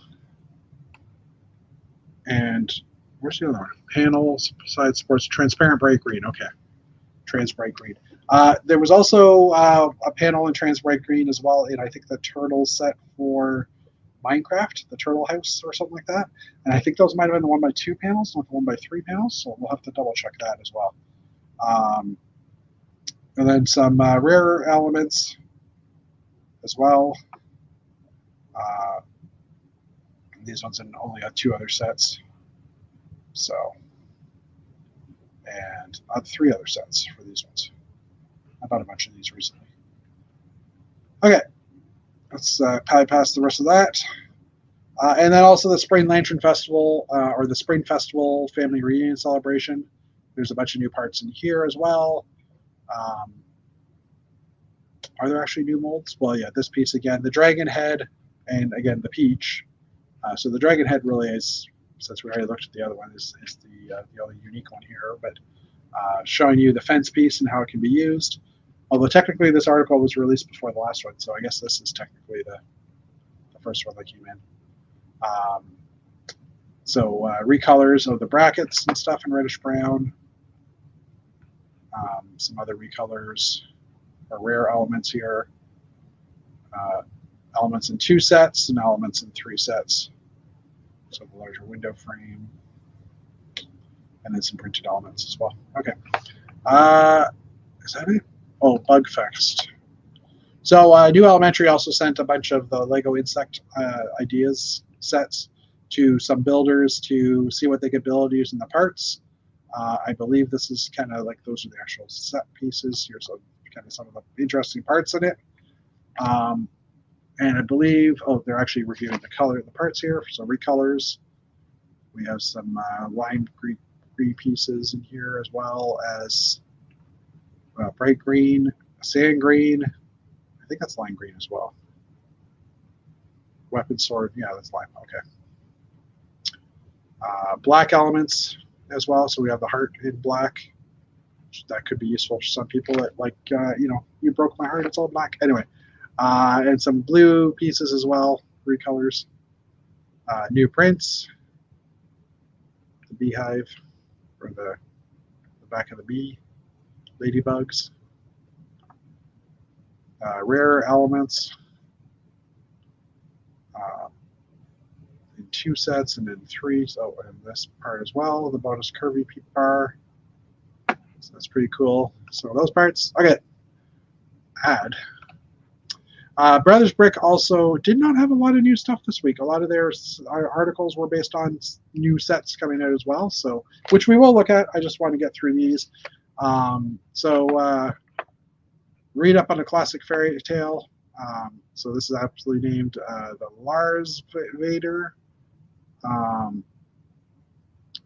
A: And where's the other one? Panel side supports transparent bright green. Okay. Trans bright green. There was also a panel in trans bright green as well in, I think, the turtle set for Minecraft, the turtle house or something like that. And I think those might have been the 1x2 panels, not the 1x3 panels. So we'll have to double check that as well. And then some rarer elements as well. These ones in only 2 other sets. So, and 3 other sets for these ones. I bought a bunch of these recently. Okay, let's bypass the rest of that. And then also the Spring Lantern Festival, or the Spring Festival Family Reunion Celebration. There's a bunch of new parts in here as well. Are there actually new molds? Well, yeah, this piece again, the dragon head, and again, the peach. So the dragon head really is, since we already looked at the other one, is the only unique one here, but showing you the fence piece and how it can be used. Although technically this article was released before the last one, so I guess this is technically the first one that came in. So recolors of the brackets and stuff in reddish brown. Some other recolors or rare elements here. Elements in 2 sets and elements in 3 sets. So the larger window frame. And then some printed elements as well. Okay. Is that it? Oh, Bugfest. So New Elementary also sent a bunch of the Lego Insect ideas sets to some builders to see what they could build using the parts. I believe this is kind of like those are the actual set pieces. Here's kind of some of the interesting parts in it. And I believe, they're actually reviewing the color of the parts here. So recolors. We have some lime green pieces in here as well as bright green, sand green. I think that's lime green as well. Weapon sword, yeah, that's lime. Okay. Black elements as well. So we have the heart in black. That could be useful for some people that like, you broke my heart, it's all black. Anyway, and some blue pieces as well, recolors. New prints. The beehive, or the back of the bee. Ladybugs. Rare elements. In 2 sets and in 3. So in this part as well, the bonus curvy bar. So that's pretty cool. So those parts. Okay. Add. Brothers Brick also did not have a lot of new stuff this week. A lot of their articles were based on new sets coming out as well. So, which we will look at. I just want to get through these. Read up on a classic fairy tale. So this is absolutely named the Lars Vader.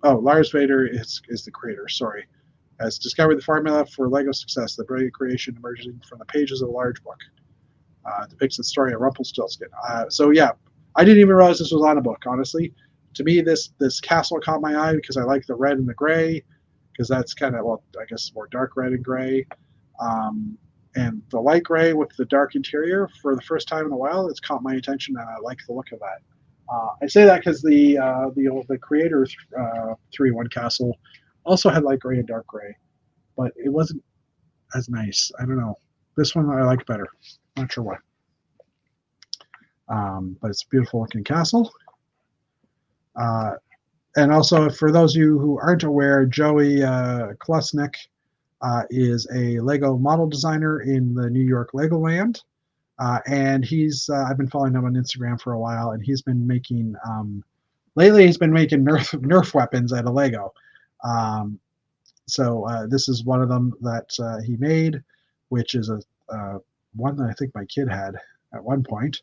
A: Lars Vader is the creator. Sorry, has discovered the formula for Lego success. The brilliant creation emerging from the pages of a large book. Depicts the story of Rumpelstiltskin. So yeah, I didn't even realize this was on a book, honestly. to me, this castle caught my eye because I like the red and the gray, because that's kind of, well, I guess more dark red and gray. And the light gray with the dark interior, for the first time in a while, it's caught my attention, and I like the look of that. I say that because the creator 3-1 castle also had light gray and dark gray, but it wasn't as nice. I don't know. This one I like better. Not sure why. But it's a beautiful looking castle. And also, for those of you who aren't aware, Joey Klusnick is a Lego model designer in the New York Legoland. And I've been following him on Instagram for a while, and he's been making, lately he's been making Nerf weapons out of Lego. So this is one of them that he made, which is a one that I think my kid had at one point.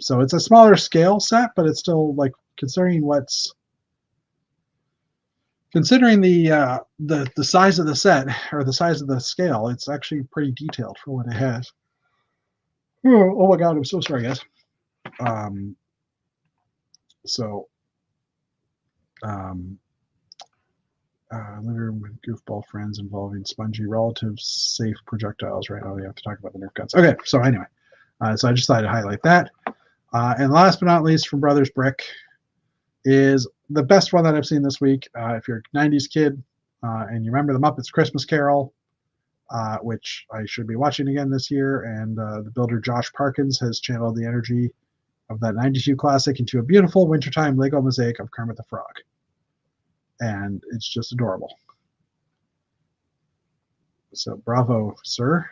A: So it's a smaller scale set, but it's still, like, considering the size of the set, or the size of the scale, it's actually pretty detailed for what it has. Oh my God, I'm so sorry, guys. Living with goofball friends involving spongy relatives, safe projectiles. Right now, we have to talk about the Nerf guns. Okay, so anyway, so I just thought I'd highlight that. And last but not least, from Brothers Brick, is the best one that I've seen this week. If you're a 90s kid and you remember the Muppets Christmas Carol, which I should be watching again this year, and the builder Josh Parkins has channeled the energy of that 92 classic into a beautiful wintertime Lego mosaic of Kermit the Frog. And it's just adorable. So bravo, sir.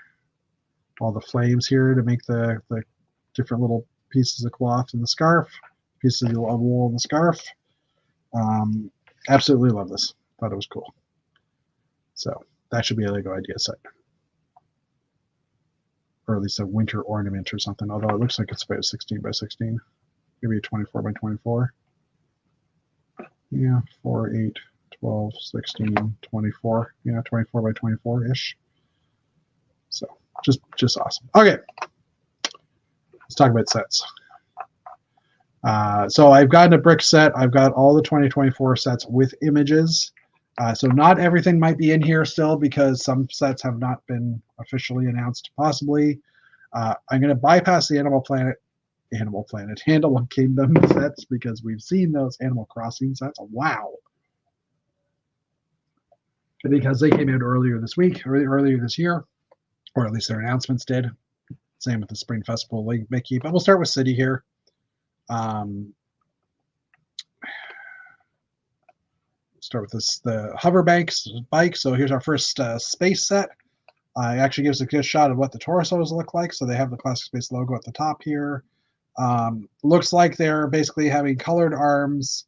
A: All the flames here to make the different little pieces of cloth in the scarf, pieces of wool in the scarf. Absolutely love this. Thought it was cool. So that should be a Lego idea set. Or at least a winter ornament or something, although it looks like it's about 16 by 16. Maybe a 24 by 24. Yeah, 4, 8, 12, 16, 24. Yeah, 24 by 24-ish. So just awesome. Okay. Let's talk about sets. So I've gotten a brick set. I've got all the 2024 sets with images. So not everything might be in here still, because some sets have not been officially announced, possibly. I'm going to bypass the Animal Kingdom sets, because we've seen those Animal Crossing sets. Wow. Because they came out earlier this week, or earlier this year, or at least their announcements did. Same with the Spring Festival Mickey. But we'll start with City here. Start with the hover bike. So here's our first space set. It actually gives a good shot of what the torsos look like. So they have the Classic Space logo at the top here. Looks like they're basically having colored arms,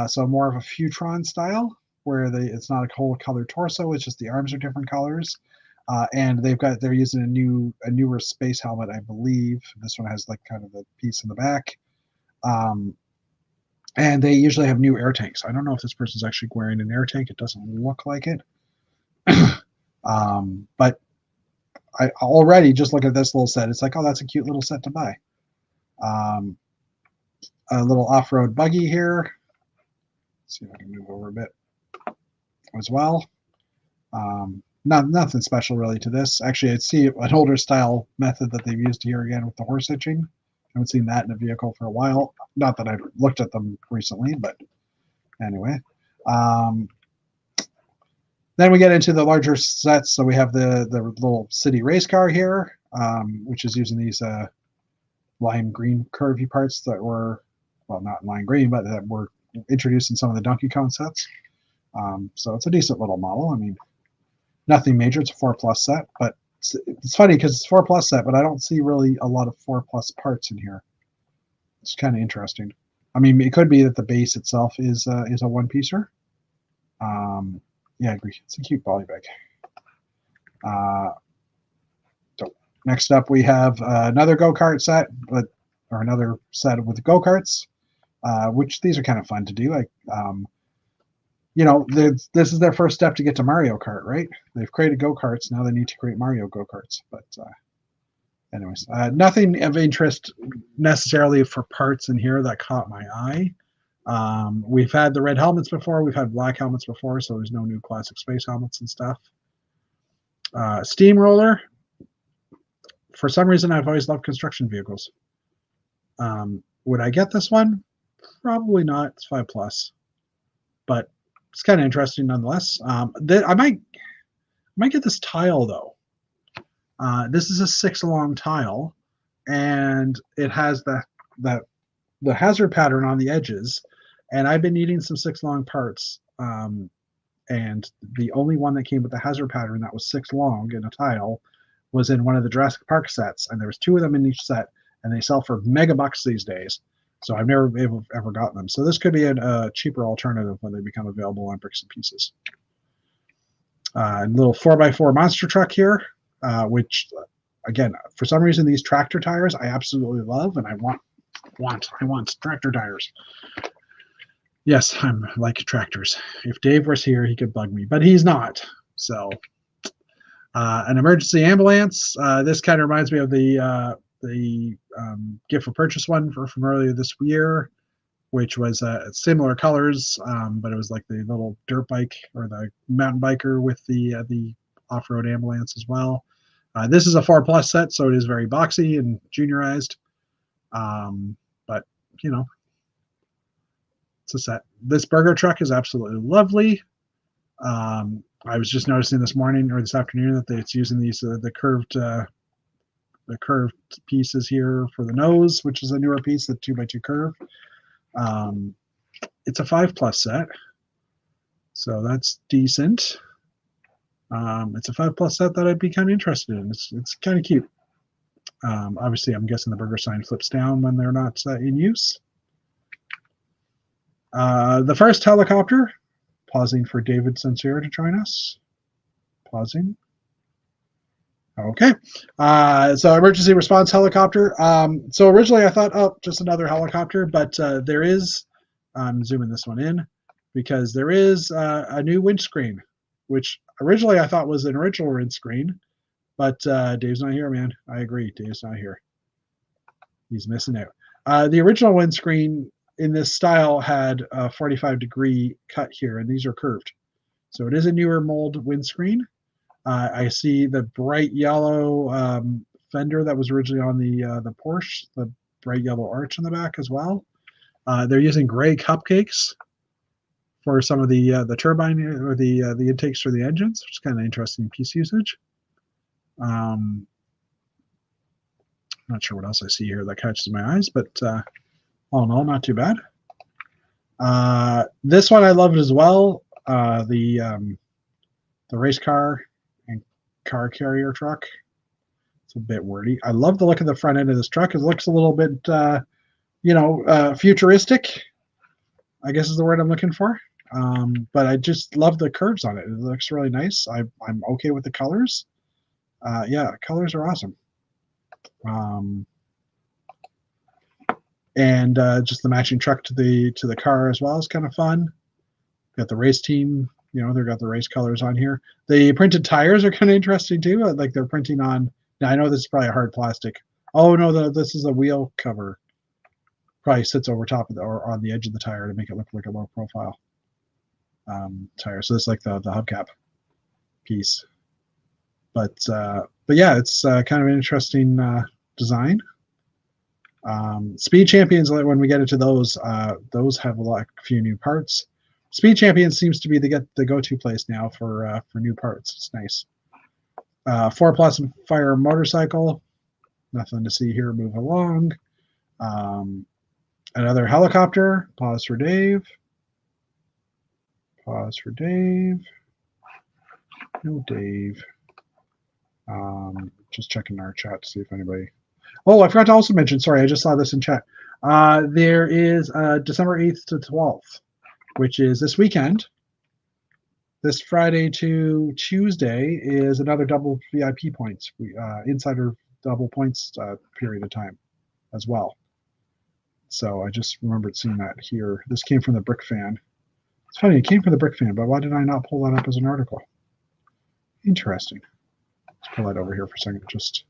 A: so more of a Futron style, where it's not a whole colored torso. It's just the arms are different colors. And they're using a newer space helmet, I believe. This one has like kind of the piece in the back. And they usually have new air tanks. I don't know if this person's actually wearing an air tank. It doesn't look like it. But I already just look at this little set. It's like, oh, that's a cute little set to buy. A little off-road buggy here. Let's see if I can move over a bit as well. Nothing special really to this. Actually, I see an older style method that they've used here again with the horse hitching. I haven't seen that in a vehicle for a while. Not that I've looked at them recently, but anyway. Then we get into the larger sets. So we have the little city race car here, which is using these lime green curvy parts that were, well, not lime green, but that were introduced in some of the Donkey Kong sets. So it's a decent little model. I mean, nothing major. It's a 4+ set, but it's funny because it's 4+ set, but I don't see really a lot of 4+ parts in here. It's kind of interesting. I mean, it could be that the base itself is a one-piecer. Yeah, I agree. It's a cute volley bag. So next up, we have another go-kart set, or another set with go-karts, which these are kind of fun to do. Like, this is their first step to get to Mario Kart, right? They've created go-karts. Now they need to create Mario go-karts. But anyways, nothing of interest necessarily for parts in here that caught my eye. We've had the red helmets before. We've had black helmets before, so there's no new classic space helmets and stuff. Steamroller. For some reason, I've always loved construction vehicles. Would I get this one? Probably not. It's 5+, but it's kind of interesting nonetheless. I might get this tile though. This is a 6-long tile, and it has the hazard pattern on the edges. And I've been needing some 6-long parts, and the only one that came with the hazard pattern that was 6-long in a tile was in one of the Jurassic Park sets, and there was 2 of them in each set, and they sell for mega bucks these days. So I've never ever gotten them. So this could be a cheaper alternative when they become available on Bricks and Pieces. Little 4x4 monster truck here, which again, for some reason, these tractor tires I absolutely love, and I want tractor tires. Yes, I'm like tractors. If Dave was here, he could bug me, but he's not. So, an emergency ambulance. This kind of reminds me of the gift for purchase one from earlier this year, which was similar colors, but it was like the little dirt bike or the mountain biker with the off-road ambulance as well. This is a 4+ set, so it is very boxy and juniorized, but you know, it's a set. This burger truck is absolutely lovely. I was just noticing this morning or this afternoon that it's using these the curved pieces here for the nose, which is a newer piece, the 2x2 curve. It's a 5+ set, so that's decent. It's a 5+ set that I'd be kind of interested in. It's kind of cute. Obviously, I'm guessing the burger sign flips down when they're not in use. The first helicopter, pausing for David St-Cyr to join us. Pausing. Okay. So emergency response helicopter. So originally I thought, oh, just another helicopter, but there is, I'm zooming this one in, because there is a new windscreen, which originally I thought was an original windscreen, but Dave's not here, man. I agree. Dave's not here. He's missing out. The original windscreen in this style had a 45-degree cut here, and these are curved. So it is a newer mold windscreen. I see the bright yellow fender that was originally on the Porsche, the bright yellow arch in the back as well. They're using gray cupcakes for some of the turbine or the intakes for the engines, which is kind of interesting piece usage. Not sure what else I see here that catches my eyes, but all in all, not too bad. This one I loved as well. The race car and car carrier truck. It's a bit wordy. I love the look of the front end of this truck. It looks a little bit, futuristic, I guess is the word I'm looking for. But I just love the curves on it. It looks really nice. I'm okay with the colors. Yeah, colors are awesome. And just the matching truck to the car as well is kind of fun. Got the race team. They've got the race colors on here. The printed tires are kind of interesting too. Like they're printing on. Now I know this is probably a hard plastic. Oh no, this is a wheel cover. Probably sits over top of or on the edge of the tire to make it look like a low profile tire. So it's like the hubcap piece. But yeah, it's kind of an interesting design. Speed Champions, when we get into those have a few new parts. Speed Champions seems to be the go-to place now for new parts. It's nice. 4+ fire motorcycle. Nothing to see here. Move along. Another helicopter. Pause for Dave. Pause for Dave. No Dave. Just checking our chat to see if anybody. Oh, I forgot to also mention. Sorry, I just saw this in chat. There is December 8th to 12th, which is this weekend. This Friday to Tuesday is another double VIP points, insider double points period of time as well. So I just remembered seeing that here. This came from the Brick Fan. It's funny, it came from the Brick Fan, but why did I not pull that up as an article? Interesting. Let's pull that over here for a second. Just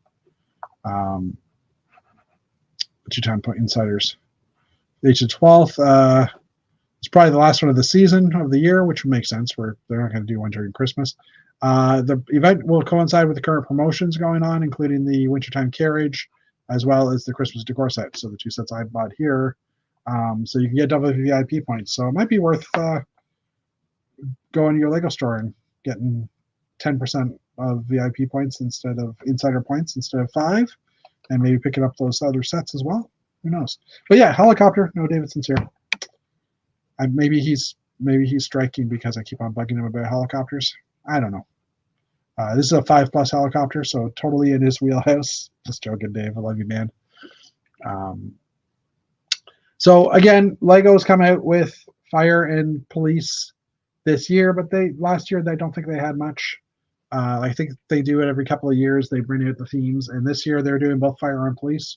A: 2-time point insiders. 8th to 12th. It's probably the last one of the season of the year, which would make sense. They're not going to do one during Christmas. The event will coincide with the current promotions going on, including the Wintertime Carriage, as well as the Christmas decor set. So the two sets I bought here. So you can get double VIP points. So it might be worth going to your Lego store and getting 10% of VIP points instead of insider points instead of 5, and maybe picking up those other sets as well. Who knows? But yeah, helicopter. No David St-Cyr. Maybe he's striking because I keep on bugging him about helicopters. I don't know. This is a 5+ helicopter, so totally in his wheelhouse. Just joking, Dave. I love you, man. So again, Legos come out with fire and police this year, but last year I don't think they had much. I think they do it every couple of years. They bring out the themes, and this year they're doing both fire and police.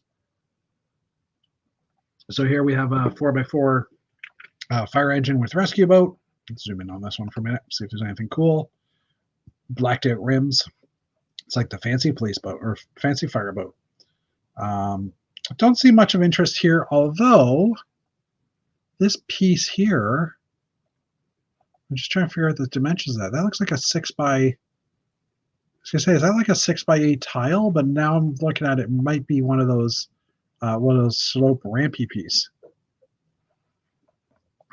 A: So here we have a 4x4 fire engine with rescue boat. Let's zoom in on this one for a minute, see if there's anything cool. Blacked out rims. It's like the fancy police boat or fancy fire boat. Don't see much of interest here, although this piece here, I'm just trying to figure out the dimensions of that. That looks like a 6 by, I was gonna say, is that like a 6x8 tile? But now I'm looking at it, might be one of those slope rampy piece.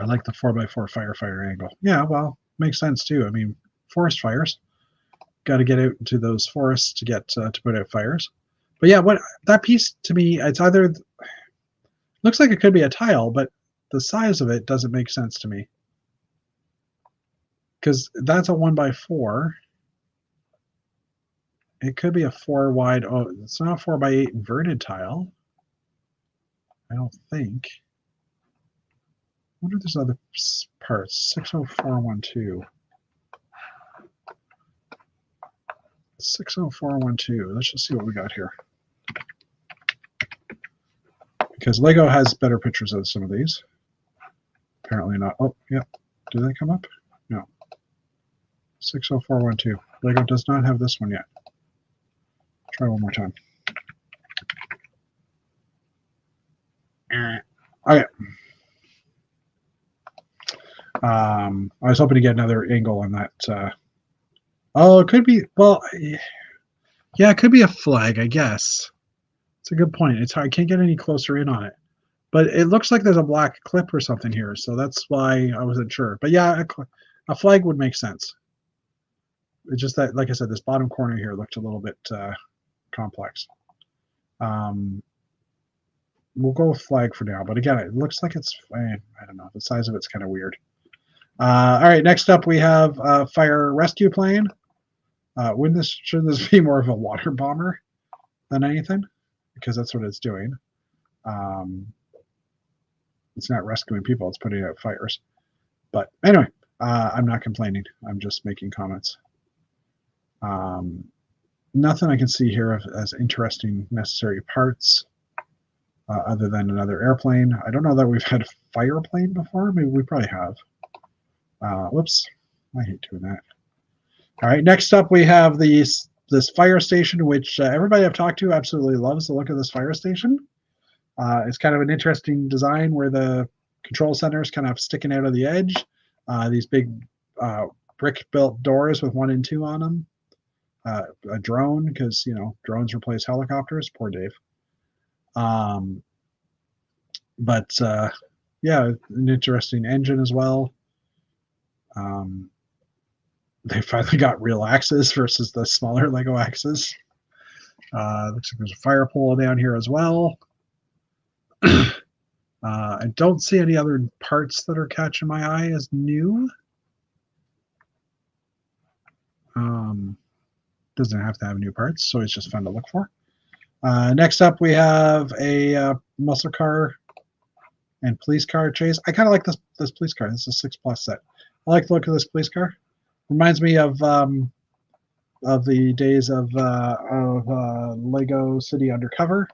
A: I like the 4x4 firefighter angle. Yeah, well, makes sense too. I mean, forest fires, got to get out into those forests to get to put out fires. But yeah, what that piece to me, it's either looks like it could be a tile, but the size of it doesn't make sense to me because that's a 1x4. It could be a 4 wide. Oh, it's not a 4x8 inverted tile. I don't think. I wonder if there's other parts. 60412. 60412. Let's just see what we got here. Because Lego has better pictures of some of these. Apparently not. Oh, yeah. Do they come up? No. 60412. Lego does not have this one yet. Try one more time. Okay. I was hoping to get another angle on that. Oh, it could be. Well, yeah, it could be a flag, I guess. It's a good point. It's hard. I can't get any closer in on it. But it looks like there's a black clip or something here, so that's why I wasn't sure. But yeah, a flag would make sense. It's just that, like I said, this bottom corner here looked a little bit complex. We'll go with flag for now. But again, it looks like it's, I don't know, the size of it's kind of weird. All right, next up we have a fire rescue plane. Shouldn't this be more of a water bomber than anything? Because that's what it's doing. It's not rescuing people, it's putting out fires. But anyway, I'm not complaining. I'm just making comments. Nothing I can see here as interesting necessary parts other than another airplane. I don't know that we've had a fire plane before. Maybe we probably have. Whoops, I hate doing that. All right, next up we have this fire station, which everybody I've talked to absolutely loves the look of this fire station. It's kind of an interesting design where the control center is kind of sticking out of the edge. These big brick-built doors with 1 and 2 on them. A drone, because drones replace helicopters. Poor Dave. But yeah, an interesting engine as well. They finally got real axes versus the smaller Lego axes. Looks like there's a fire pole down here as well. I don't see any other parts that are catching my eye as new. Doesn't have to have new parts, so it's just fun to look for. Next up, we have a muscle car and police car chase. I kind of like this police car. This is a 6+ set. I like the look of this police car. Reminds me of the days of Lego City Undercover.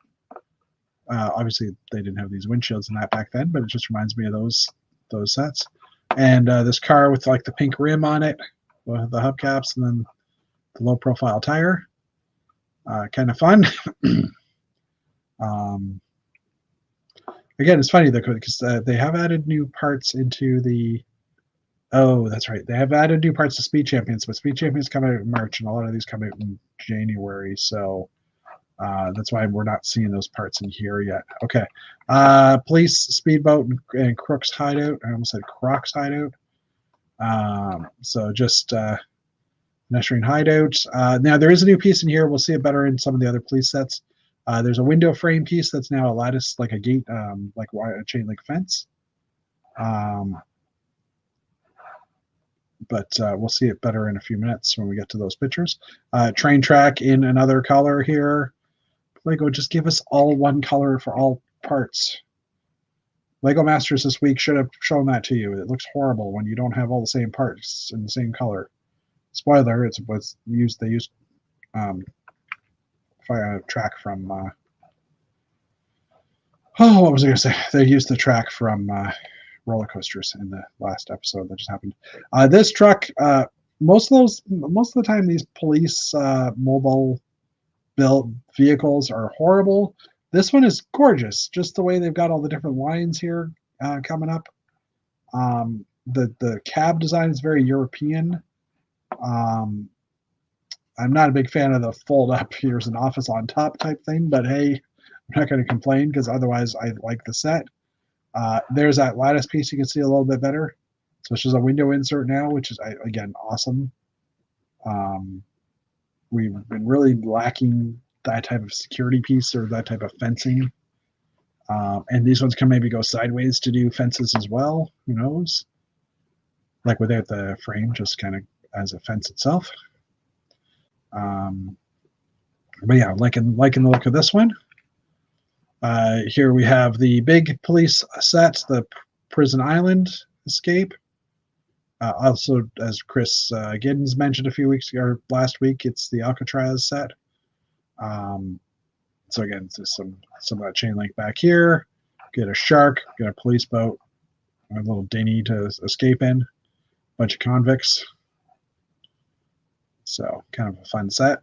A: Obviously, they didn't have these windshields and that back then, but it just reminds me of those sets. And this car with like the pink rim on it, the hubcaps, and then the low-profile tire. Kind of fun. Again, it's funny though because they have added new parts into the. Oh, that's right. They have added new parts to Speed Champions, but Speed Champions come out in March, and a lot of these come out in January. So that's why we're not seeing those parts in here yet. Okay. Police, Speedboat, and Crook's Hideout. I almost said Croc's Hideout. So just Neshrine Hideout. Now, there is a new piece in here. We'll see it better in some of the other police sets. There's a window frame piece that's now a lattice, like a gate, like a chain link fence. But we'll see it better in a few minutes when we get to those pictures. Train track in another color here. Lego, just give us all one color for all parts. Lego Masters this week should have shown that to you. It looks horrible when you don't have all the same parts in the same color. Spoiler, it's what's used. They used track from. What was I going to say? They used the track from roller coasters in the last episode that just happened. This truck, most of the time, these police mobile built vehicles are horrible. This one is gorgeous, just the way they've got all the different lines here coming up. The cab design is very European. I'm not a big fan of the fold up, here's an office on top type thing, but hey, I'm not going to complain because otherwise I like the set. There's that lattice piece you can see a little bit better. So it's just a window insert now, which is, again, awesome. We've been really lacking that type of security piece or that type of fencing. And these ones can maybe go sideways to do fences as well. Who knows? Like without the frame, just kind of as a fence itself. But yeah, liking the look of this one. Here we have the big police set, the Prison Island escape. Also, as Chris Giddens mentioned a few weeks ago, or last week, it's the Alcatraz set. So again, it's some of that chain link back here. Get a shark, get a police boat, a little dinghy to escape in, bunch of convicts. So kind of a fun set.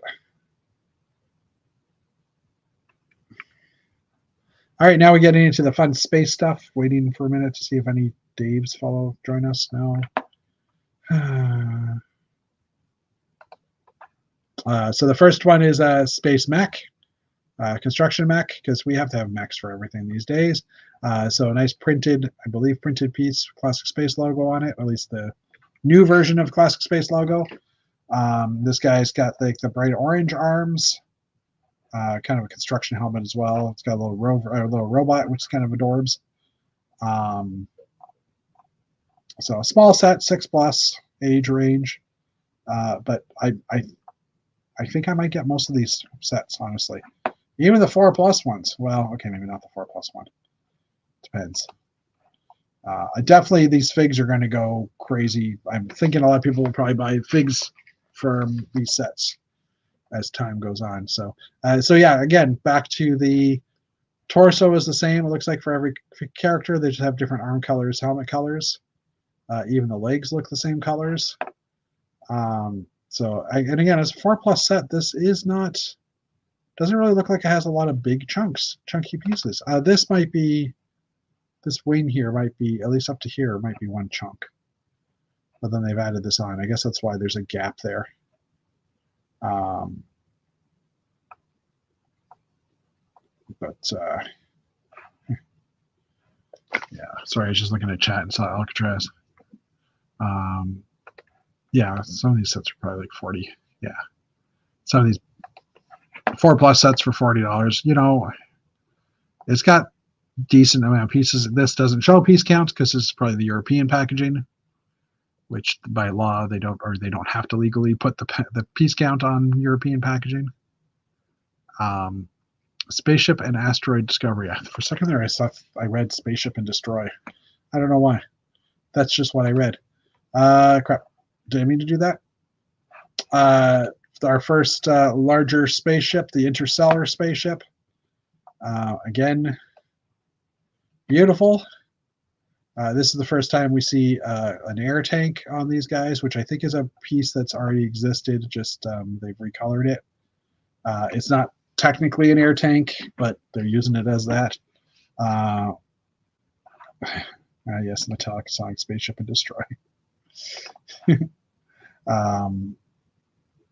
A: All right, now we're getting into the fun space stuff. Waiting for a minute to see if any Daves join us now. So the first one is a space mech, construction mech, because we have to have mechs for everything these days. So a nice printed, I believe, printed piece, Classic Space logo on it, or at least the new version of Classic Space logo. This guy's got like the bright orange arms, kind of a construction helmet as well. It's got a little robot, which is kind of adorbs. So a small set, 6+ age range, but I think I might get most of these sets, honestly. Even the 4+ ones. Well, okay, maybe not the 4+ one. Depends. Definitely these figs are going to go crazy. I'm thinking a lot of people will probably buy figs from these sets as time goes on. So yeah, again, back to the torso is the same. It looks like for every character, they just have different arm colors, helmet colors. Even the legs look the same colors. So and again, as a 4+ set, this is not, doesn't really look like it has a lot of big chunky pieces. This wing here might be, at least up to here, might be one chunk. But then they've added this on. I guess that's why there's a gap there. Yeah, sorry, I was just looking at chat and saw Alcatraz. Yeah, some of these sets are probably like 40. Yeah, some of these 4+ sets for $40. You know, it's got decent amount of pieces. This doesn't show piece counts because this is probably the European packaging, which by law they don't have to legally put the piece count on European packaging. Spaceship and Asteroid Discovery. For a second there, I read Spaceship and Destroy. I don't know why. That's just what I read. Crap. Did I mean to do that? Our first larger spaceship, the Interstellar spaceship. Again, beautiful. This is the first time we see an air tank on these guys, which I think is a piece that's already existed, just they've recolored it. It's not technically an air tank, but they're using it as that. Yes, metallic sonic spaceship and destroy.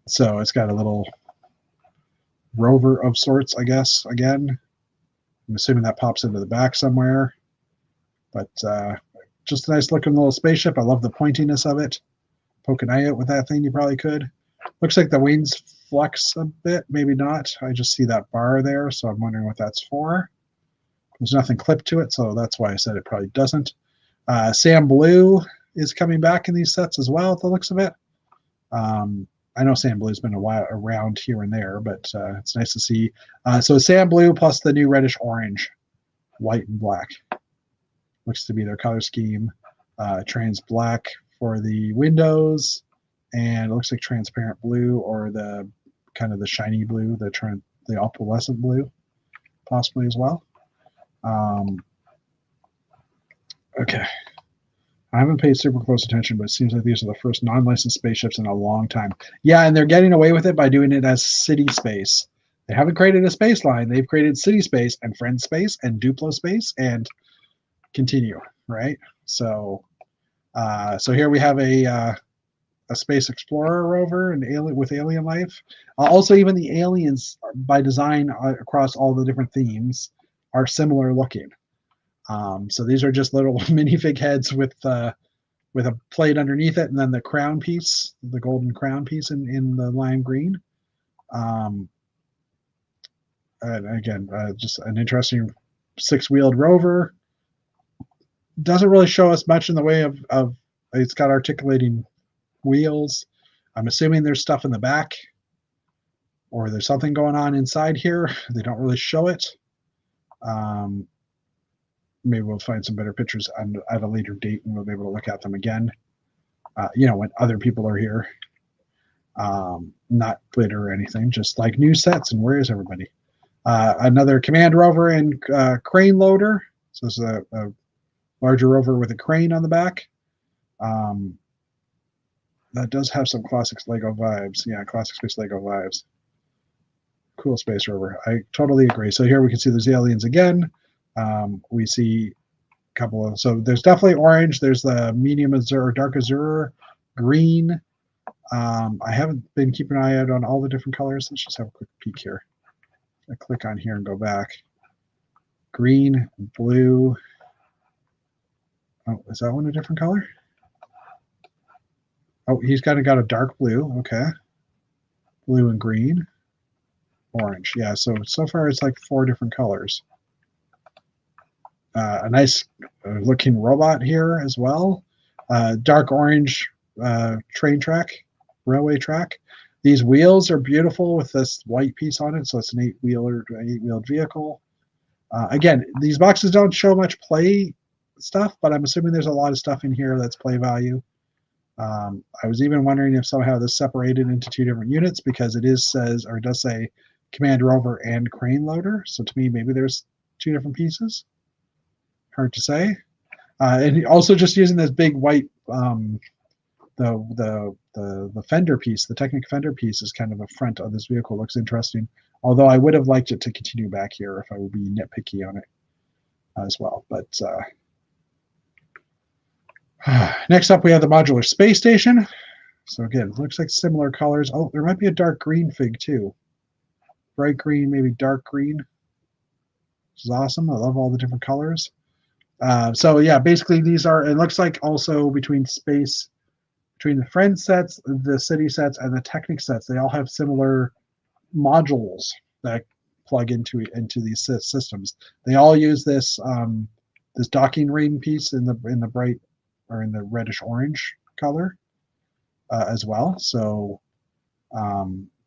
A: So it's got a little rover of sorts, I guess. Again, I'm assuming that pops into the back somewhere. But just a nice looking little spaceship. I love the pointiness of it. Poke an eye out with that thing, you probably could. Looks like the wings flex a bit, maybe not. I just see that bar there, so I'm wondering what that's for. There's nothing clipped to it, so that's why I said it probably doesn't. Sam Blue is coming back in these sets as well, at the looks of it. I know Sam Blue's been a while around here and there, but it's nice to see. So Sam Blue plus the new reddish orange, white and black. Looks to be their color scheme. Trans black for the windows, and it looks like transparent blue or the kind of the shiny blue, the opalescent blue, possibly as well. Okay. I haven't paid super close attention, but it seems like these are the first non-licensed spaceships in a long time. Yeah, and they're getting away with it by doing it as city space. They haven't created a space line. They've created city space and friend space and Duplo space and continue, right? So here we have a space explorer rover and alien with alien life. Also, even the aliens by design across all the different themes are similar looking. So these are just little minifig heads with a plate underneath it, and then the crown piece, the golden crown piece in the lime green. And again, just an interesting six-wheeled rover. Doesn't really show us much in the way of it's got articulating wheels. I'm assuming there's stuff in the back, or there's something going on inside here. They don't really show it. Maybe we'll find some better pictures at a later date and we'll be able to look at them again. When other people are here. Not glitter or anything, just like new sets. And where is everybody? Another command rover and crane loader. So this is a larger rover with a crane on the back. That does have some classic Lego vibes. Yeah, classic space Lego vibes. Cool space rover. I totally agree. So here we can see there's aliens again. We see a couple of, so there's definitely orange. There's the medium azure, dark azure, green. I haven't been keeping an eye out on all the different colors. Let's just have a quick peek here. I click on here and go back. Green, blue. Oh, is that one a different color? Oh, he's kind of got a dark blue. Okay. Blue and green. Orange. Yeah, so far it's like 4 different colors. A nice looking robot here as well. Dark orange train track, railway track. These wheels are beautiful with this white piece on it, so it's an 8-wheeled vehicle. Again, these boxes don't show much play stuff, but I'm assuming there's a lot of stuff in here that's play value. I was even wondering if somehow this separated into 2 different units because it does say command rover and crane loader. So to me, maybe there's 2 different pieces. Hard to say. And also just using this big white the fender piece, the Technic fender piece is kind of a front of this vehicle. Looks interesting. Although I would have liked it to continue back here if I would be nitpicky on it as well. But next up we have the modular space station. So again, it looks like similar colors. Oh, there might be a dark green fig too. Bright green, maybe dark green. This is awesome. I love all the different colors. So yeah, basically these are, it looks like also between the friend sets, the city sets, and the Technic sets, they all have similar modules that plug into these systems. They all use this this docking ring piece in the bright or in the reddish orange color as well. So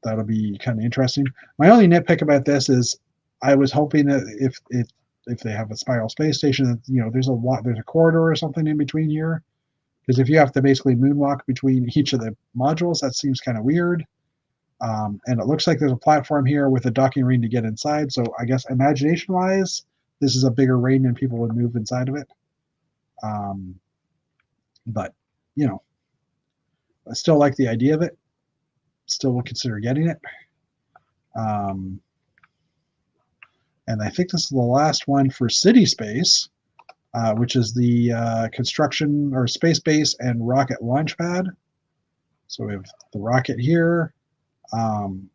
A: that'll be kind of interesting. My only nitpick about this is I was hoping that if they have a spiral space station, there's a corridor or something in between here, because if you have to basically moonwalk between each of the modules, that seems kind of weird. And it looks like there's a platform here with a docking ring to get inside. So I guess imagination-wise, this is a bigger ring and people would move inside of it. But I still like the idea of it. Still will consider getting it. And I think this is the last one for city space. which is the construction or space base and rocket launch pad. So we have the rocket here, and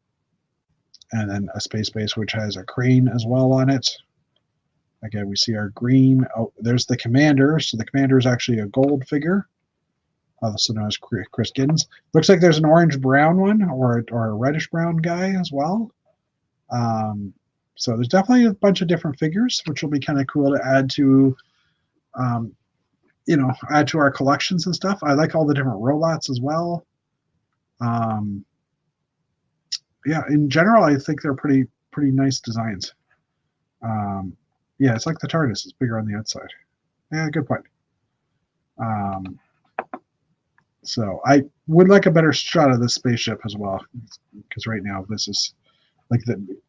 A: then a space base which has a crane as well on it. Again, we see our green. Oh, there's the commander. So the commander is actually a gold figure, also known as Chris Giddens. Looks like there's an orange-brown one or a reddish-brown guy as well. So there's definitely a bunch of different figures, which will be kind of cool to add to, add to our collections and stuff. I like all the different robots as well. Yeah, in general, I think they're pretty nice designs. Yeah, it's like the TARDIS. It's bigger on the outside. Yeah, good point. So I would like a better shot of this spaceship as well, because right now this is like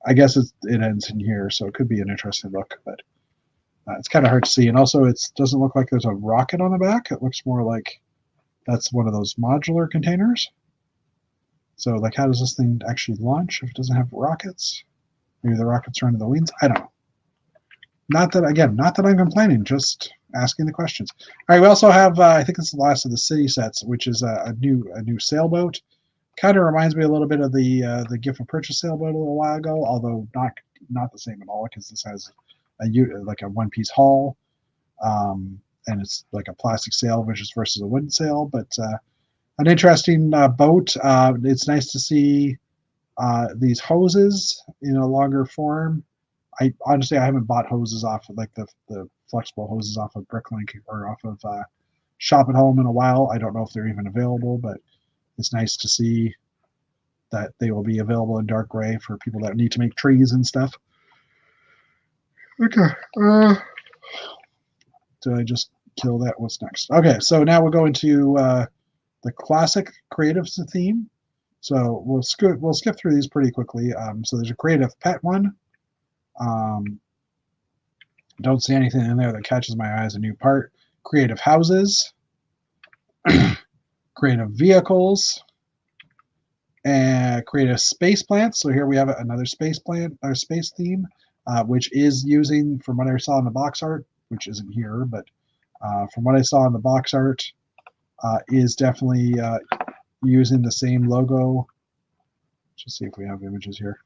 A: I guess it ends in here, so it could be an interesting look, but it's kind of hard to see. And also, it doesn't look like there's a rocket on the back. It looks more like that's one of those modular containers. So, like, how does this thing actually launch if it doesn't have rockets? Maybe the rockets are under the wings. I don't know. Not that I'm complaining, just asking the questions. All right, we also have, I think it's the last of the city sets, which is a new sailboat. Kind of reminds me a little bit of the gift and purchase sailboat a little while ago, although not the same at all, because this has like a one-piece hull, and it's like a plastic sail versus a wooden sail, but an interesting boat. It's nice to see these hoses in a longer form. I haven't bought hoses off of, like the flexible hoses off of Bricklink or off of Shop at Home in a while. I don't know if they're even available, but it's nice to see that they will be available in dark gray for people that need to make trees and stuff. Okay. Did I just kill that? What's next? Okay, so now we'll go into the classic creatives theme. So we'll skip through these pretty quickly. So there's a creative pet one. Don't see anything in there that catches my eye as a new part. Creative houses, creative vehicles, and creative space plants. So here we have another space plant, or space theme, which is using, from what I saw in the box art, which isn't here, but from what I saw in the box art, is definitely using the same logo. Just see if we have images here.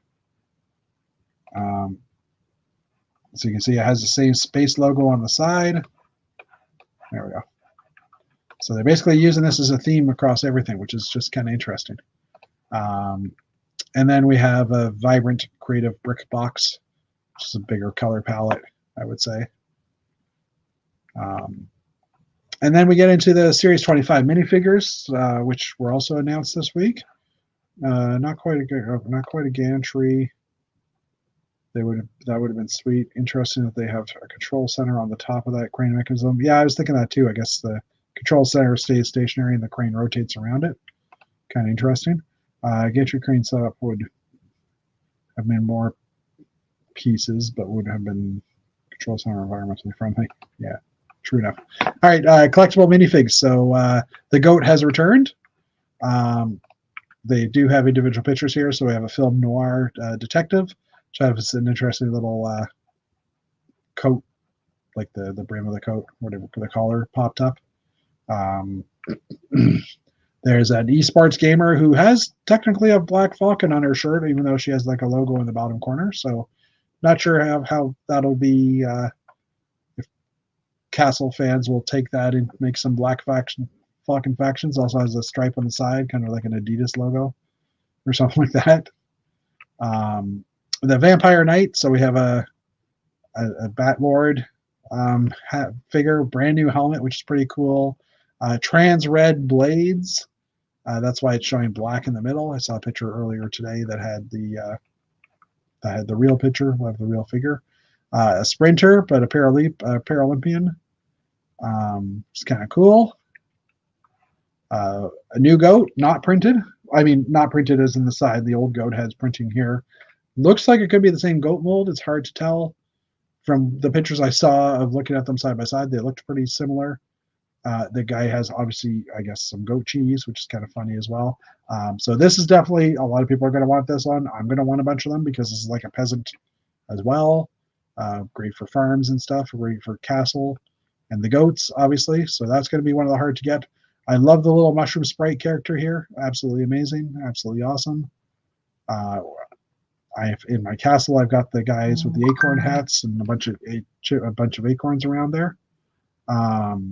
A: So you can see it has the same space logo on the side. There we go. So they're basically using this as a theme across everything, which is just kind of interesting. And then we have a vibrant creative brick box, which is a bigger color palette, I would say. And then we get into the Series 25 minifigures, which were also announced this week. Not quite a gantry. That would have been sweet. Interesting that they have a control center on the top of that crane mechanism. Yeah, I was thinking that too. I guess the control center stays stationary and the crane rotates around it. Kind of interesting. Gantry crane setup would have been more pieces, but would have been control center environmentally friendly. Yeah, true enough. All right, collectible minifigs. So the goat has returned. They do have individual pictures here. So we have a film noir detective. It's an interesting little coat, like the brim of the coat, whatever, the collar popped up. There's an esports gamer who has technically a black falcon on her shirt, even though she has like a logo in the bottom corner. So not sure how that'll be, if Castle fans will take that and make some black falcon factions. Also has a stripe on the side, kind of like an Adidas logo or something like that. The Vampire Knight, so we have a Batlord figure, brand new helmet, which is pretty cool. Trans red blades, that's why it's showing black in the middle. I saw a picture earlier today that had the real picture of the real figure. A sprinter, but a Paralympian. It's kind of cool. A new goat, not printed. I mean, not printed as in the side. The old goat has printing here. Looks like it could be the same goat mold. It's hard to tell from the pictures I saw of looking at them side by side. They looked pretty similar. The guy has obviously, I guess, some goat cheese, which is kind of funny as well. So this is definitely, a lot of people are going to want this one. I'm going to want a bunch of them because this is like a peasant as well. Great for farms and stuff. Great for castle. and the goats, obviously. So that's going to be one of the hard to get. I love the little mushroom sprite character here. Absolutely amazing. Absolutely awesome. In my castle, I've got the guys with the acorn hats and a bunch of acorns around there. But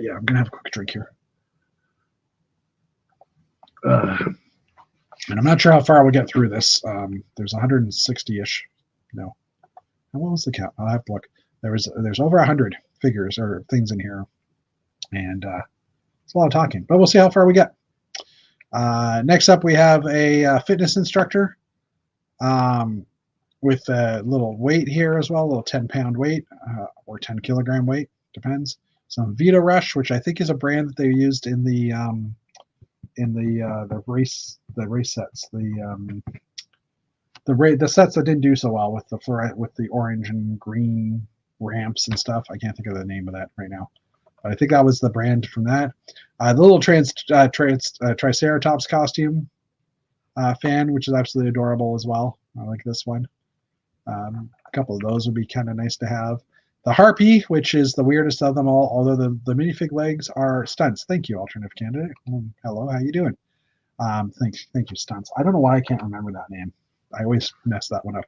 A: yeah, I'm gonna have a quick drink here. And I'm not sure how far we'll get through this. There's 160-ish. No. And what was the count? I'll have to look. There's over 100 figures or things in here, and it's a lot of talking. But we'll see how far we get. Next up, we have a fitness instructor with a little weight here as well, a little 10-pound weight or 10-kilogram weight, depends. Some Vita Rush, which I think is a brand that they used in the race sets, the sets that didn't do so well with the orange and green ramps and stuff. I can't think of the name of that right now, but I think that was the brand from that. The little Triceratops costume fan, which is absolutely adorable as well. I like this one. A couple of those would be kind of nice to have. The Harpy, which is the weirdest of them all, although the minifig legs are Stunts. Thank you, alternative candidate. Hello, how you doing? Thank you, Stunts. I don't know why I can't remember that name. I always mess that one up.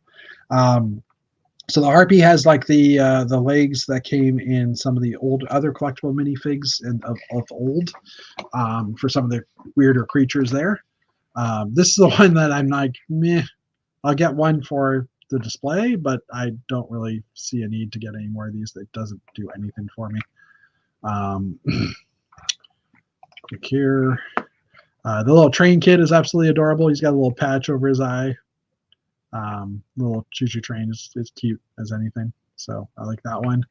A: So the Harpy has like the legs that came in some of the other collectible minifigs of old for some of the weirder creatures there. This is the one that I'm like, meh. I'll get one for the display, but I don't really see a need to get any more of these. That doesn't do anything for me. Click here. The little train kid is absolutely adorable. He's got a little patch over his eye. Little choo-choo train is cute as anything, so I like that one.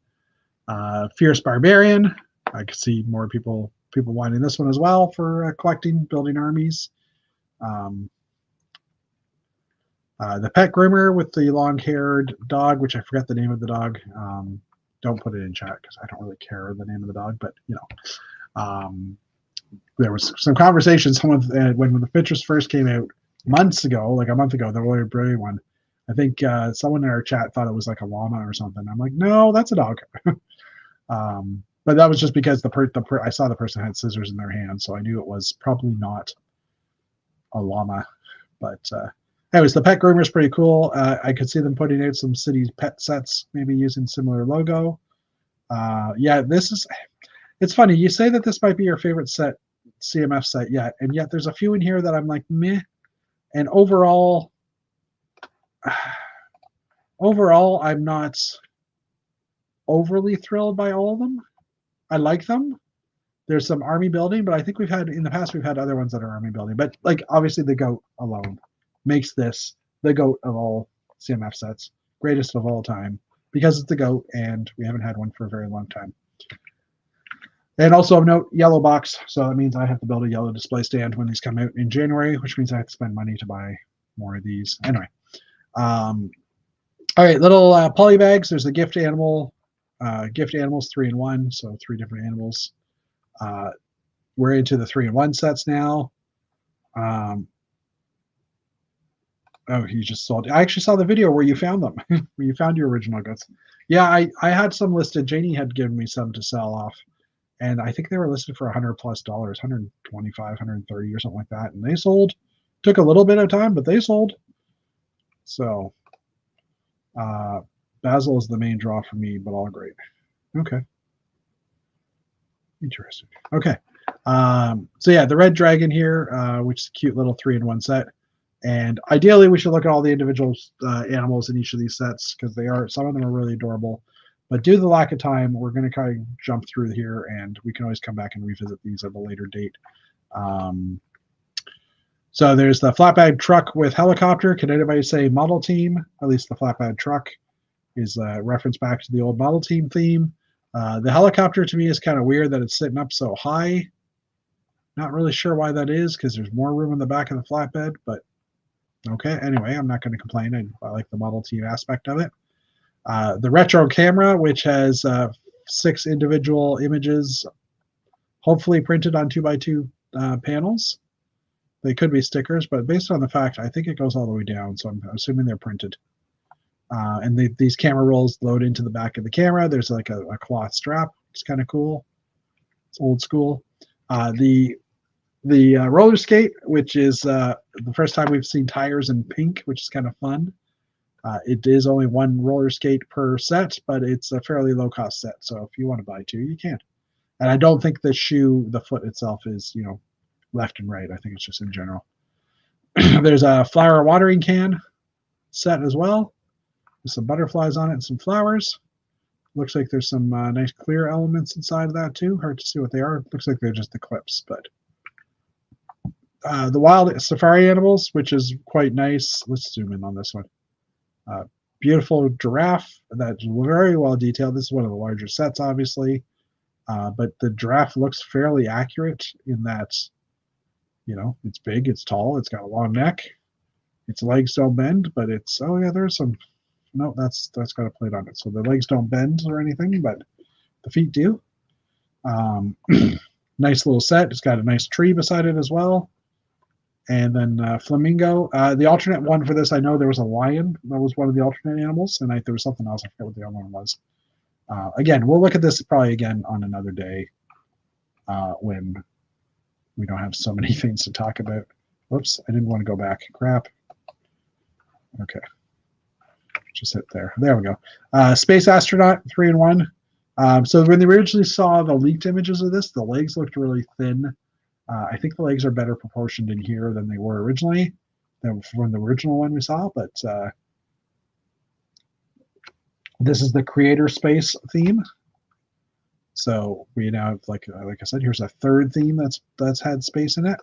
A: Fierce Barbarian. I could see more people wanting this one as well for collecting, building armies. The Pet Groomer with the long-haired dog, which I forgot the name of the dog. Don't put it in chat because I don't really care the name of the dog, but there was some conversation. When the pictures first came out months ago, like a month ago, the really brilliant one. I think someone in our chat thought it was like a llama or something. I'm like, no, that's a dog. But that was just because I saw the person had scissors in their hand, so I knew it was probably not a llama. But anyways, the Pet Groomer is pretty cool. I could see them putting out some cities pet sets, maybe using similar logo. Yeah, it's funny. You say that this might be your favorite CMF set yet, and yet there's a few in here that I'm like, meh. And overall, I'm not overly thrilled by all of them. I like them. There's some army building, but I think in the past we've had other ones that are army building. But like obviously the goat alone makes this the goat of all CMF sets, greatest of all time, because it's the goat, and we haven't had one for a very long time. And also of note, yellow box, so that means I have to build a yellow display stand when these come out in January, which means I have to spend money to buy more of these. Anyway, all right, little poly bags. There's the gift animals 3-in-1, so 3 different animals. We're into the 3-in-1 sets now. Oh, he just sold. I actually saw the video where you found them, where you found your original goods. Yeah, I had some listed. Janie had given me some to sell off, and I think they were listed for $100+, $125, $130 or something like that, and they sold. Took a little bit of time, but they sold. So Basil is the main draw for me, but all great. Okay. Interesting. Okay. So yeah, the red dragon here, which is a cute little 3-in-1 set. And ideally, we should look at all the individual animals in each of these sets because some of them are really adorable. But due to the lack of time, we're going to kind of jump through here, and we can always come back and revisit these at a later date. So there's the flatbed truck with helicopter. Can anybody say model team? At least the flatbed truck is a reference back to the old model team theme. The helicopter to me is kind of weird that it's sitting up so high. Not really sure why that is because there's more room in the back of the flatbed, but okay. Anyway, I'm not going to complain. I like the model team aspect of it. The retro camera, which has 6 individual images, hopefully printed on 2x2 panels. They could be stickers, but based on the fact, I think it goes all the way down, so I'm assuming they're printed. And these camera rolls load into the back of the camera. There's like a cloth strap. It's kind of cool. It's old school. The roller skate, which is the first time we've seen tires in pink, which is kind of fun. It is only one roller skate per set, but it's a fairly low cost set. So if you want to buy two, you can. And I don't think the shoe, the foot itself is, left and right. I think it's just in general. There's a flower watering can set as well. There's some butterflies on it and some flowers. Looks like there's some nice clear elements inside of that too. Hard to see what they are. Looks like they're just the clips, but the wild safari animals, which is quite nice. Let's zoom in on this one. Beautiful giraffe that's very well detailed. This is one of the larger sets, obviously, but the giraffe looks fairly accurate in that, it's big, it's tall, it's got a long neck, its legs don't bend, but there's some. No, that's got a plate on it. So the legs don't bend or anything, but the feet do. Nice little set. It's got a nice tree beside it as well. And then flamingo. The alternate one for this, I know there was a lion. That was one of the alternate animals. And there was something else. I forget what the other one was. Again, we'll look at this probably again on another day when we don't have so many things to talk about. Whoops, I didn't want to go back. Crap. Okay. Just hit there. There we go. Space Astronaut 3-in-1. So when they originally saw the leaked images of this, the legs looked really thin. I think the legs are better proportioned in here than they were originally, from the original one we saw. But this is the creator space theme. So we now have, like I said, here's a third theme that's had space in it.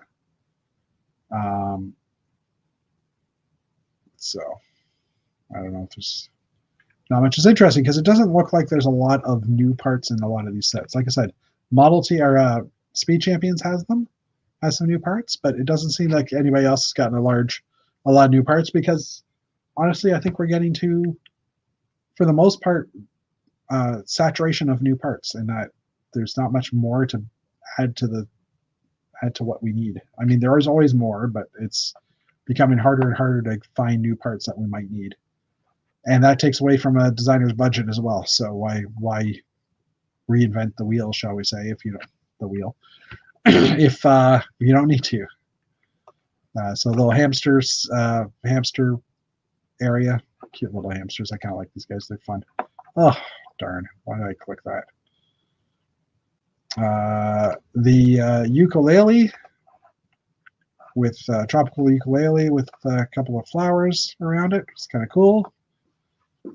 A: So I don't know if there's not much is interesting because it doesn't look like there's a lot of new parts in a lot of these sets. Like I said, Model T or Speed Champions has some new parts, but it doesn't seem like anybody else has gotten a lot of new parts because honestly, I think we're getting to, for the most part, saturation of new parts, and that there's not much more to add to what we need. I mean, there is always more, but it's becoming harder and harder to find new parts that we might need. And that takes away from a designer's budget as well. So why reinvent the wheel, shall we say, if you don't need to. So little hamsters, hamster area, cute little hamsters. I kind of like these guys. They're fun. Oh, darn. Why did I click that? The ukulele with tropical ukulele with a couple of flowers around it. It's kind of cool.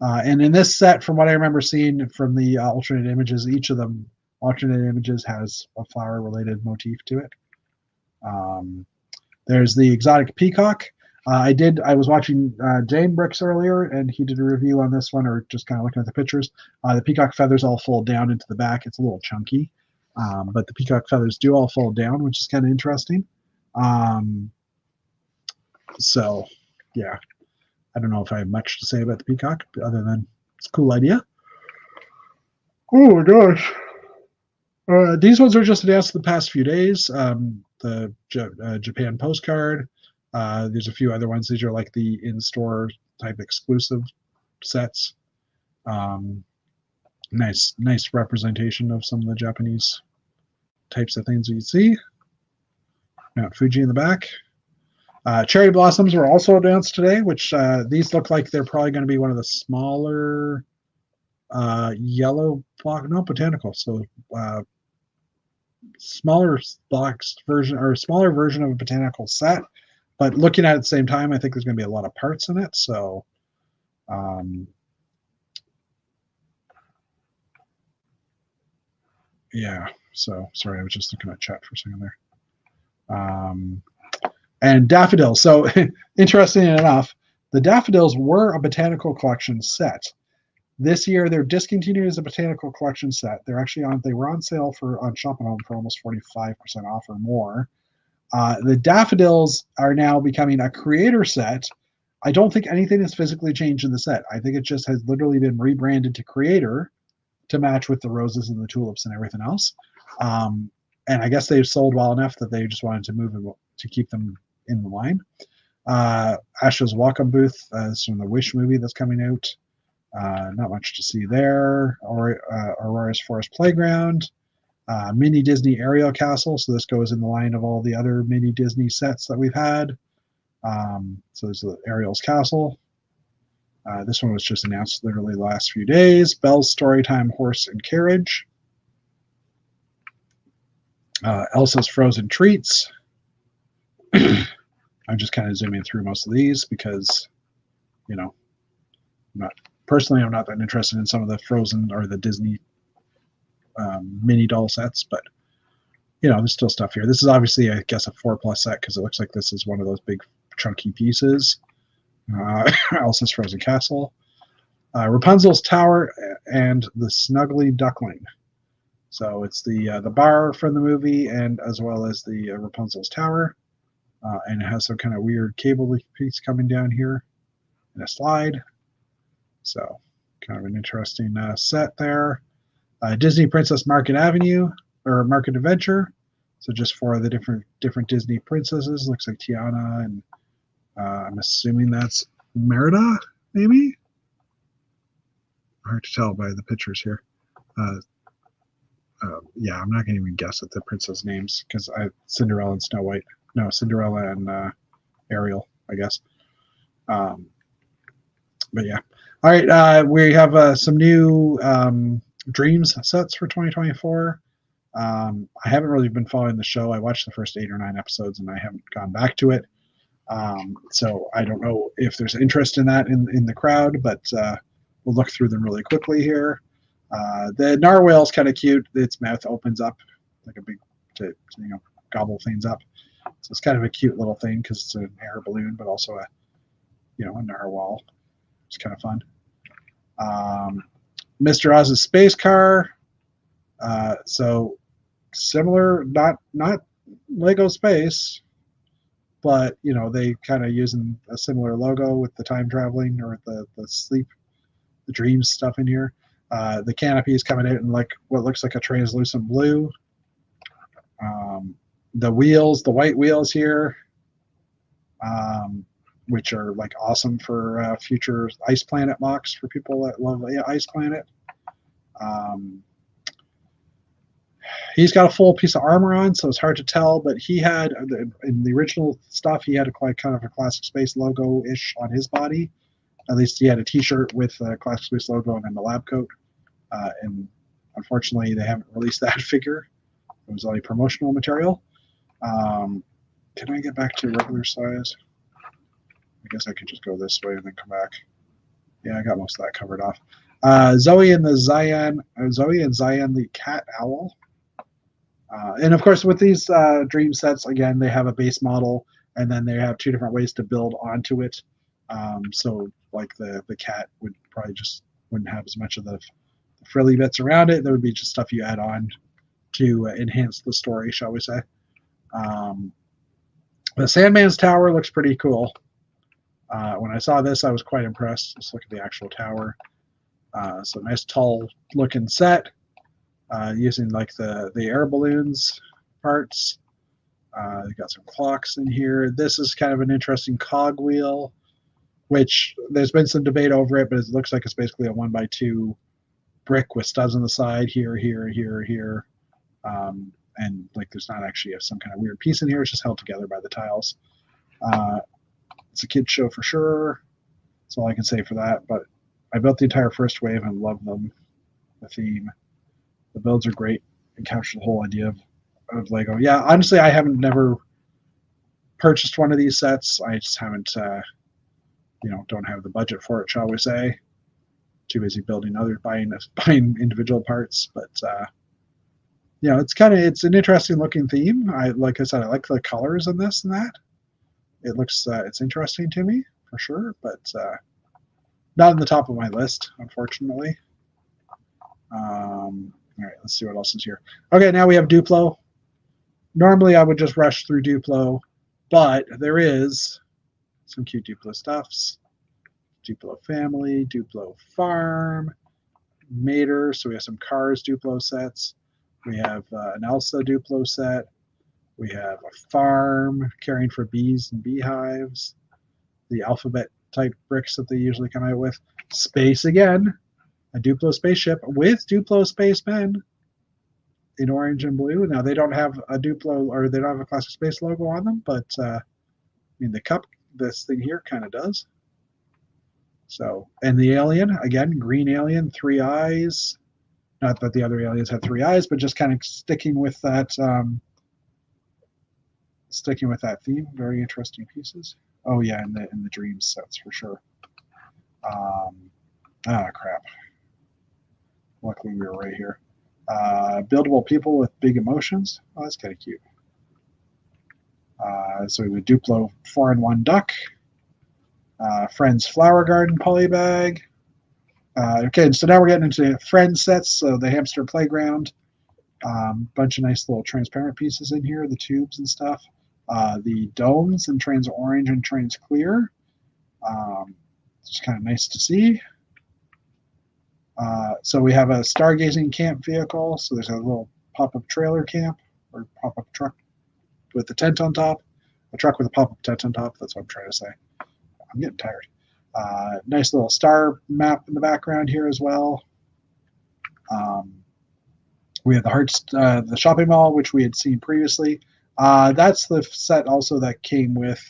A: And in this set, from what I remember seeing from the alternate images, each of them alternate images has a flower-related motif to it. There's the exotic peacock. I was watching Jane Brooks earlier, and he did a review on this one, or just kind of looking at the pictures. The peacock feathers all fold down into the back. It's a little chunky, but the peacock feathers do all fold down, which is kind of interesting. So, yeah. I don't know if I have much to say about the peacock, other than it's a cool idea. Oh my gosh. These ones are just announced the past few days. The Japan postcard. There's a few other ones. These are like the in-store type exclusive sets. Nice representation of some of the Japanese types of things you see. Mount Fuji in the back. Cherry blossoms were also announced today, which these look like they're probably going to be one of the smaller yellow block, no, botanical. So smaller box version or smaller version of a botanical set. But looking at it at the same time, I think there's going to be a lot of parts in it. So yeah. So sorry, I was just looking at chat for a second there. And daffodils. So interesting enough, the daffodils were a botanical collection set. This year they're discontinued as a botanical collection set. They were on sale on Shop and Home for almost 45% off or more. The daffodils are now becoming a creator set. I don't think anything has physically changed in the set. I think it just has literally been rebranded to creator to match with the roses and the tulips and everything else. And I guess they've sold well enough that they just wanted to move them to keep them in the line. Asha's Welcome Booth is from the Wish movie that's coming out. Not much to see there. Aurora's Forest Playground. Mini Disney Ariel Castle. So this goes in the line of all the other mini Disney sets that we've had. So there's the Ariel's Castle. This one was just announced literally the last few days. Belle's Storytime Horse and Carriage. Elsa's Frozen Treats. I'm just kind of zooming through most of these because, you know, I'm not that interested in some of the Frozen or the Disney mini doll sets, but you know, there's still stuff here. This is obviously, I guess, a 4+ set because it looks like this is one of those big chunky pieces. Elsa's Frozen Castle, Rapunzel's Tower, and the Snuggly Duckling. So it's the bar from the movie, and as well as the Rapunzel's Tower, and it has some kind of weird cable piece coming down here and a slide. So kind of an interesting set there. Disney Princess Market Avenue or Market Adventure. So just for the different Disney princesses. Looks like Tiana, and I'm assuming that's Merida, maybe. Hard to tell by the pictures here. Yeah, I'm not going to even guess at the princess names because Cinderella and Snow White. No, Cinderella and Ariel, I guess. But yeah. All right, we have some new Dreams sets for 2024. I haven't really been following the show. I watched the first 8 or 9 episodes and I haven't gone back to it. So I don't know if there's interest in that in the crowd, but we'll look through them really quickly here. The narwhal's kind of cute. Its mouth opens up like a big to gobble things up. So it's kind of a cute little thing because it's an air balloon, but also a narwhal. It's kind of fun. Mr. Oz's space car. So similar, not Lego Space, but they kind of using a similar logo with the time traveling or the sleep, the dreams stuff in here. The canopy is coming out in like what looks like a translucent blue. The wheels, the white wheels here, which are like awesome for future Ice Planet mocks for people that love Ice Planet. He's got a full piece of armor on, so it's hard to tell, but he had, in the original stuff, he had kind of a Classic Space logo-ish on his body. At least he had a t-shirt with a Classic Space logo and then the lab coat. And unfortunately, they haven't released that figure. It was only promotional material. Can I get back to regular size? I guess I could just go this way and then come back. Yeah, I got most of that covered off. Zoe and Zion the cat owl. And of course, with these dream sets, again, they have a base model, and then they have 2 different ways to build onto it. So, like the cat would probably just wouldn't have as much of the frilly bits around it. There would be just stuff you add on to enhance the story, shall we say. The Sandman's Tower looks pretty cool. When I saw this, I was quite impressed. Let's look at the actual tower. So nice tall looking set. Using like the air balloons parts. They've got some clocks in here. This is kind of an interesting cogwheel, which there's been some debate over it, but it looks like it's basically a 1x2 brick with studs on the side here, here. And like there's not actually some kind of weird piece in here. It's just held together by the tiles. It's a kid's show for sure. That's all I can say for that. But I built the entire first wave and love them. The theme. The builds are great and capture the whole idea of Lego. Yeah, honestly, I haven't never purchased one of these sets. I just haven't, don't have the budget for it, shall we say. Too busy buying individual parts. But it's an interesting looking theme. Like I said, I like the colors in this and that. It looks it's interesting to me for sure, but not on the top of my list, unfortunately. All right, let's see what else is here. Okay, now we have Duplo. Normally I would just rush through Duplo, but there is some cute Duplo stuffs. Duplo Family, Duplo Farm, Mater. So we have some Cars Duplo sets. We have an Elsa Duplo set. We have a farm caring for bees and beehives. The Alphabet type bricks that they usually come out with. Space again, a Duplo spaceship with Duplo spacemen in orange and blue. Now they don't have a Duplo, or they don't have a Classic Space logo on them, but I mean the cup, this thing here kind of does. So, and the alien again, green alien, 3 eyes. Not that the other aliens had 3 eyes, but just kind of sticking with that theme. Very interesting pieces. Oh yeah, in the dreams sets for sure. Crap. Luckily we were right here. Buildable people with big emotions. Oh, that's kind of cute. So we would Duplo 4-in-1 duck. Friends flower garden polybag. Okay, so now we're getting into friend sets. So the hamster playground. Bunch of nice little transparent pieces in here, the tubes and stuff. The domes in trans orange and trans clear. It's kind of nice to see. So we have a stargazing camp vehicle. So there's a little pop-up trailer camp or pop-up truck with a tent on top. A truck with a pop-up tent on top. That's what I'm trying to say. I'm getting tired. Nice little star map in the background here as well. We have the shopping mall, which we had seen previously. That's the set also that came with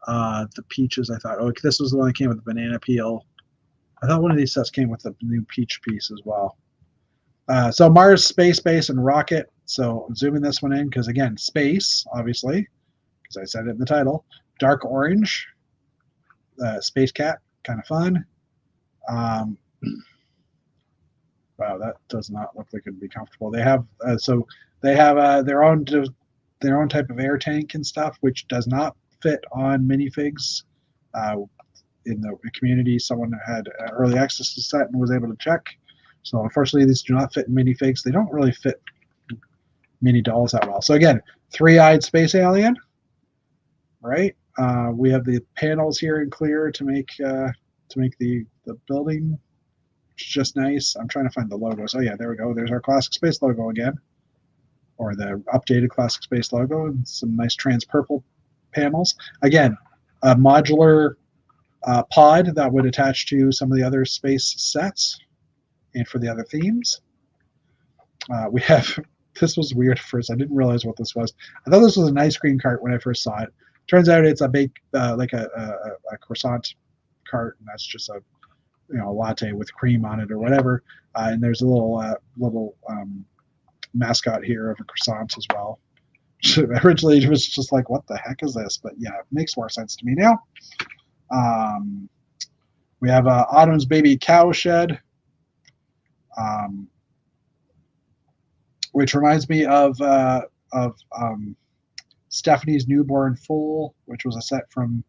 A: the peaches. I thought, oh, this was the one that came with the banana peel. I thought one of these sets came with the new peach piece as well. So Mars, space base, and rocket. So I'm zooming this one in because, again, space, obviously, because I said it in the title. Dark orange, space cat, kind of fun. Wow, that does not look like it'd be comfortable. They have their own type of air tank and stuff, which does not fit on minifigs. In the community, someone had early access to the set and was able to check. So unfortunately, these do not fit in minifigs. They don't really fit mini dolls that well. So again, 3-eyed space alien, right? We have the panels here in clear to make the building, which is just nice. I'm trying to find the logos. Oh yeah, there we go. There's our Classic Space logo again, or the updated Classic Space logo, and some nice trans purple panels. Again, a modular pod that would attach to some of the other space sets and for the other themes. We have, this was weird at first. I didn't realize what this was. I thought this was an ice cream cart when I first saw it. Turns out it's a baked, like a croissant cart, and that's just a latte with cream on it or whatever. And there's a little mascot here of a croissant as well. Originally it was just like, what the heck is this? But yeah, it makes more sense to me now. We have Autumn's baby cow shed, which reminds me of Stephanie's newborn foal, which was a set from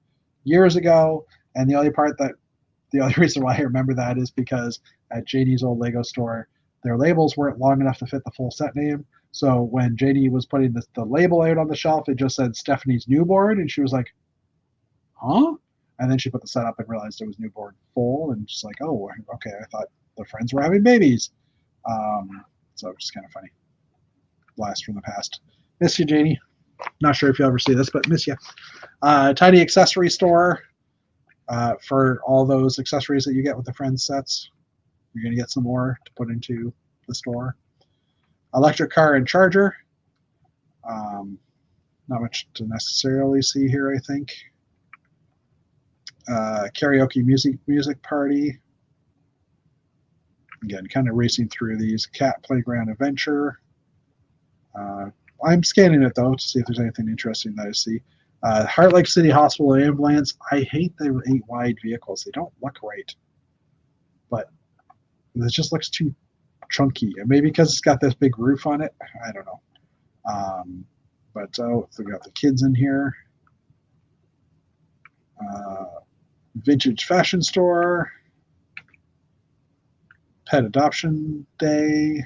A: years ago. And the only reason why I remember that is because at JD's old Lego store, their labels weren't long enough to fit the full set name. So when JD was putting the label out on the shelf, it just said Stephanie's newborn, and she was like, huh? And then she put the set up and realized it was newborn foal, and just like, oh, okay, I thought the friends were having babies. So it's kind of funny. Blast from the past. Miss you, Janie. Not sure if you'll ever see this, but miss you. Tiny accessory store for all those accessories that you get with the friends sets. You're going to get some more to put into the store. Electric car and charger. Not much to necessarily see here, I think. Karaoke music party. Again, kind of racing through these. Cat playground adventure. I'm scanning it though to see if there's anything interesting that I see. Heart Lake City Hospital ambulance. I hate the 8 wide vehicles. They don't look right, but it just looks too chunky. And maybe because it's got this big roof on it. I don't know. But we got the kids in here. Vintage fashion store. Pet adoption day.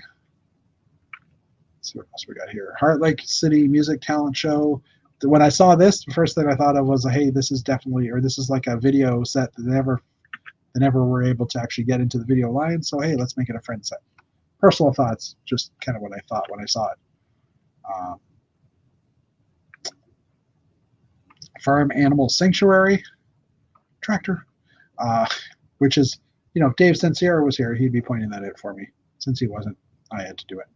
A: Let's see what else we got here. Heart Lake City music talent show. When I saw this, the first thing I thought of was, hey, this is definitely, or this is like a video set that they never were able to actually get into the video line. So hey, let's make it a friend set. Personal thoughts, just kind of what I thought when I saw it. Farm Animal Sanctuary. Tractor. which is, if Dave St-Cyr was here, he'd be pointing that out for me. Since he wasn't, I had to do it.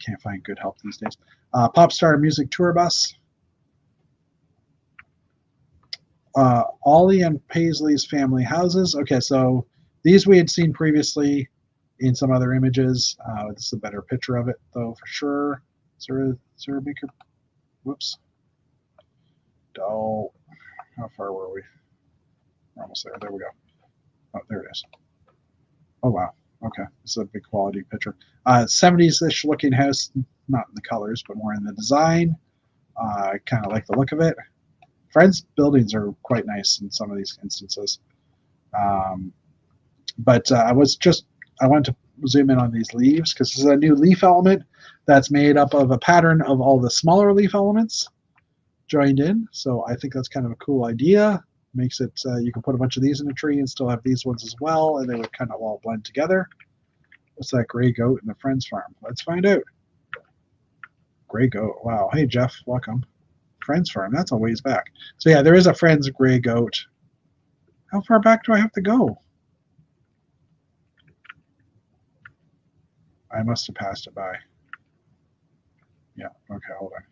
A: Can't find good help these days. Popstar Music Tour Bus. Ollie and Paisley's Family Houses. Okay, so these we had seen previously in some other images. This is a better picture of it, though, for sure. Sarah Baker. Whoops. Oh, how far were we? We're almost there. There we go. Oh, there it is. Oh, wow. Okay, this is a big quality picture. 70s-ish looking house, not in the colors, but more in the design. I kind of like the look of it. Friends' buildings are quite nice in some of these instances. But I wanted to zoom in on these leaves because this is a new leaf element that's made up of a pattern of all the smaller leaf elements joined in. So I think that's kind of a cool idea. Makes it you can put a bunch of these in a tree and still have these ones as well, and they would kind of all blend together. What's that gray goat in the Friends farm? Let's find out. Gray goat. Wow. Hey, Jeff. Welcome. Friends farm. That's a ways back. So yeah, there is a Friends gray goat. How far back do I have to go? I must have passed it by. Yeah. Okay. Hold on.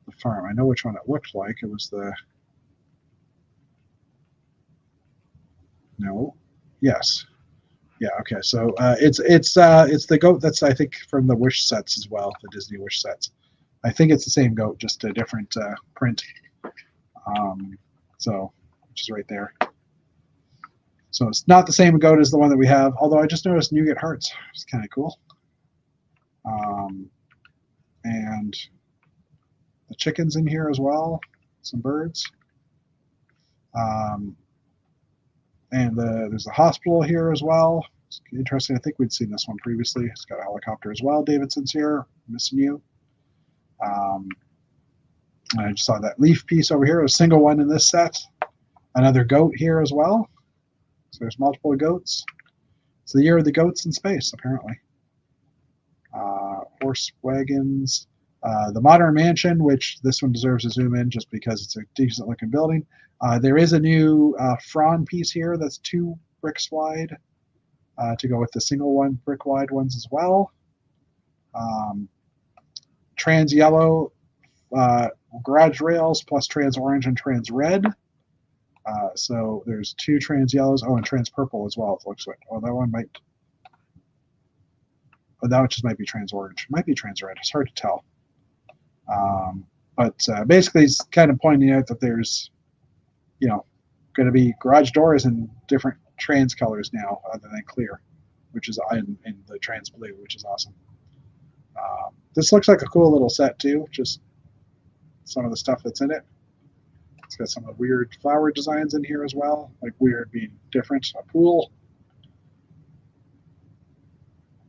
A: The farm. I know which one it looked like. It was the. No. Yes. Yeah. Okay. So it's the goat that's, I think, from the Wish sets as well, the Disney Wish sets. I think it's the same goat, just a different print. So, which is right there. So it's not the same goat as the one that we have. Although I just noticed nougat hearts. It's kind of cool. And the chickens in here as well. Some birds. And there's a hospital here as well. It's interesting. I think we'd seen this one previously. It's got a helicopter as well. David St-Cyr, missing you. And I just saw that leaf piece over here. A single one in this set. Another goat here as well. So there's multiple goats. It's the year of the goats in space, apparently. Horse wagons. The modern mansion, which this one deserves a zoom in just because it's a decent looking building. There is a new frond piece here that's 2 bricks wide to go with the single one brick wide ones as well. Trans yellow garage rails plus trans orange and trans red. So there's 2 trans yellows. Oh, and trans purple as well. It looks like. Oh, that one might. Oh, that one just might be trans orange. Might be trans red. It's hard to tell. But basically, it's kind of pointing out that there's, going to be garage doors in different trans colors now, other than clear, which is in the trans blue, which is awesome. This looks like a cool little set too. Just some of the stuff that's in it. It's got some of the weird flower designs in here as well, like weird being different. A pool.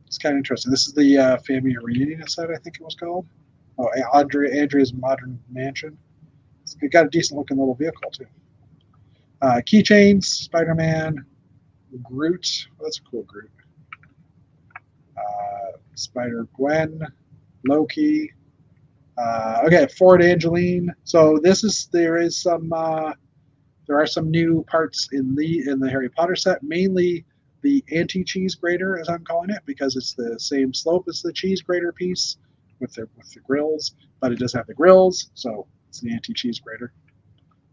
A: It's kind of interesting. This is the family reunion set, I think it was called. Oh, Andrea's Modern Mansion. It's got a decent looking little vehicle too. Keychains, Spider-Man, Groot. Oh, that's a cool Groot. Spider-Gwen, Loki. Okay, Ford Angeline. So there are some new parts in the Harry Potter set, mainly the anti-cheese grater, as I'm calling it, because it's the same slope as the cheese grater piece with the grills, but it does have the grills, so it's the anti-cheese grater.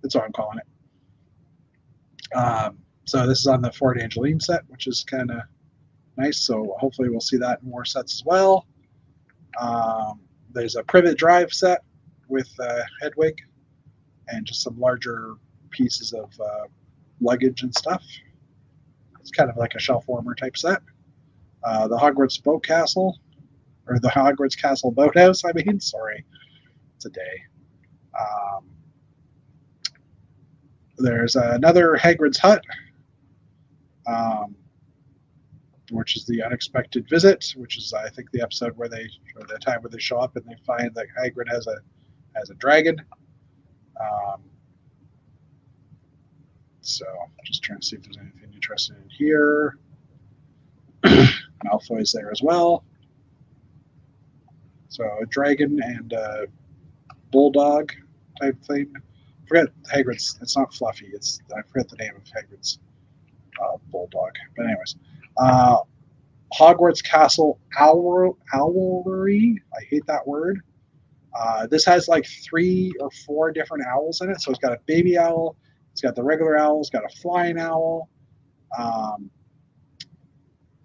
A: That's what I'm calling it. So this is on the Ford Angeline set, which is kind of nice. So hopefully we'll see that in more sets as well. There's a Privet Drive set with Hedwig and just some larger pieces of luggage and stuff. It's kind of like a shelf warmer type set. The Hogwarts Boat Castle, or the Hogwarts Castle Boathouse, sorry. It's a day. There's another Hagrid's Hut, which is the Unexpected Visit, which is, I think, the episode or the time where they show up and they find that Hagrid has a dragon. So just trying to see if there's anything interesting in here. Malfoy's there as well. So a dragon and a bulldog type thing. forget Hagrid's. It's not Fluffy. I forget the name of Hagrid's bulldog. But anyways, Hogwarts Castle Owlry. I hate that word. This has like 3 or 4 different owls in it. So it's got a baby owl, it's got the regular owl, it's got a flying owl.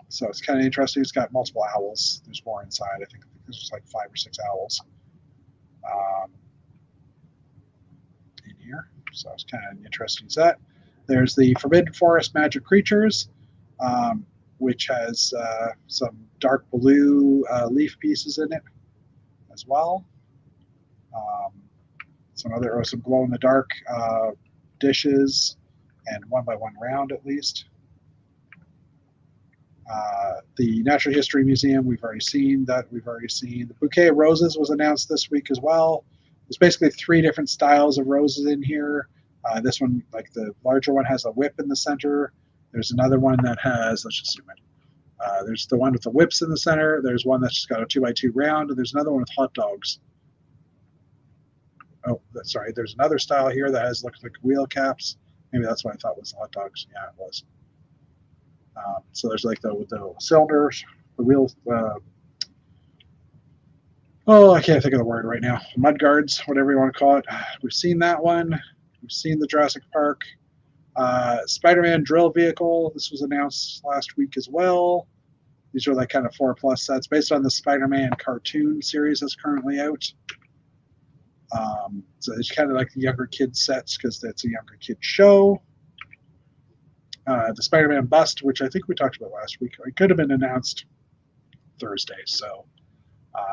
A: So it's kind of interesting. It's got multiple owls. There's more inside. I think there's like 5 or 6 owls in here. So it's kind of an interesting set. There's the Forbidden Forest Magic Creatures, which has some dark blue leaf pieces in it as well. Some glow in the dark dishes, and 1x1 round at least. The Natural History Museum, we've already seen that. The Bouquet of Roses was announced this week as well. There's basically 3 different styles of roses in here. This one, like the larger one, has a whip in the center. There's another one that has, let's just zoom in. There's the one with the whips in the center. There's one that's just got a 2x2 round. And there's another one with hot dogs. Oh, sorry. There's another style here that looks like wheel caps. Maybe that's what I thought was hot dogs. Yeah, it was. So there's like the cylinders, the wheels. I can't think of the word right now. Mud guards, whatever you want to call it. We've seen that one. We've seen the Jurassic Park. Spider-Man drill vehicle. This was announced last week as well. These are like kind of 4+ sets based on the Spider-Man cartoon series that's currently out. So it's kind of like the younger kid sets because that's a younger kid show. The Spider-Man bust, which I think we talked about last week, it could have been announced Thursday. So,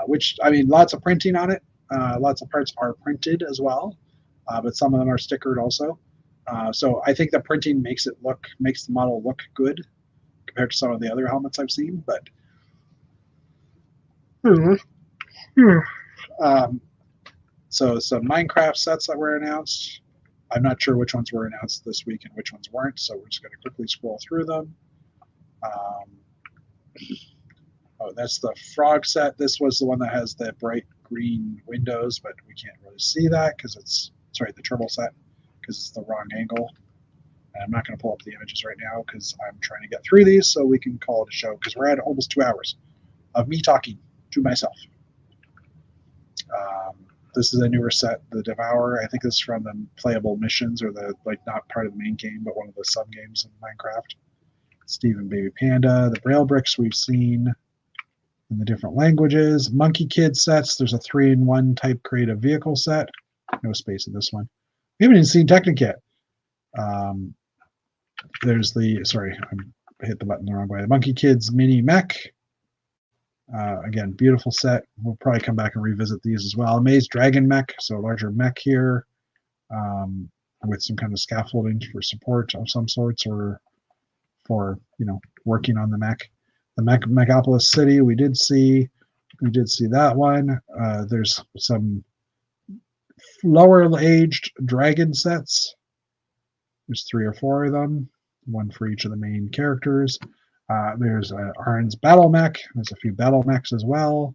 A: which, I mean, lots of printing on it. Lots of parts are printed as well, but some of them are stickered also. So I think the printing makes the model look good compared to some of the other helmets I've seen. But so some Minecraft sets that were announced. I'm not sure which ones were announced this week and which ones weren't, so we're just going to quickly scroll through them. That's the frog set. This was the one that has the bright green windows, but we can't really see that because the turtle set, because it's the wrong angle. And I'm not going to pull up the images right now because I'm trying to get through these so we can call it a show, because we're at almost 2 hours of me talking to myself. This is a newer set, the Devourer. I think this is from the playable missions, or the not part of the main game, but one of the sub games in Minecraft. Steve and Baby Panda. The Braille bricks we've seen in the different languages. Monkey Kid sets. There's a 3-in-1 type creative vehicle set. No space in this one. We haven't even seen Technic. There's I hit the button the wrong way. The Monkey Kids mini mech. Again, beautiful set. We'll probably come back and revisit these as well. Maze Dragon mech, so a larger mech here, with some kind of scaffolding for support of some sorts, or for working on the mech. The Megapolis City, we did see that one. There's some lower aged dragon sets. There's 3 or 4 of them, one for each of the main characters. There's Arn's Battle Mech. There's a few Battle Mechs as well.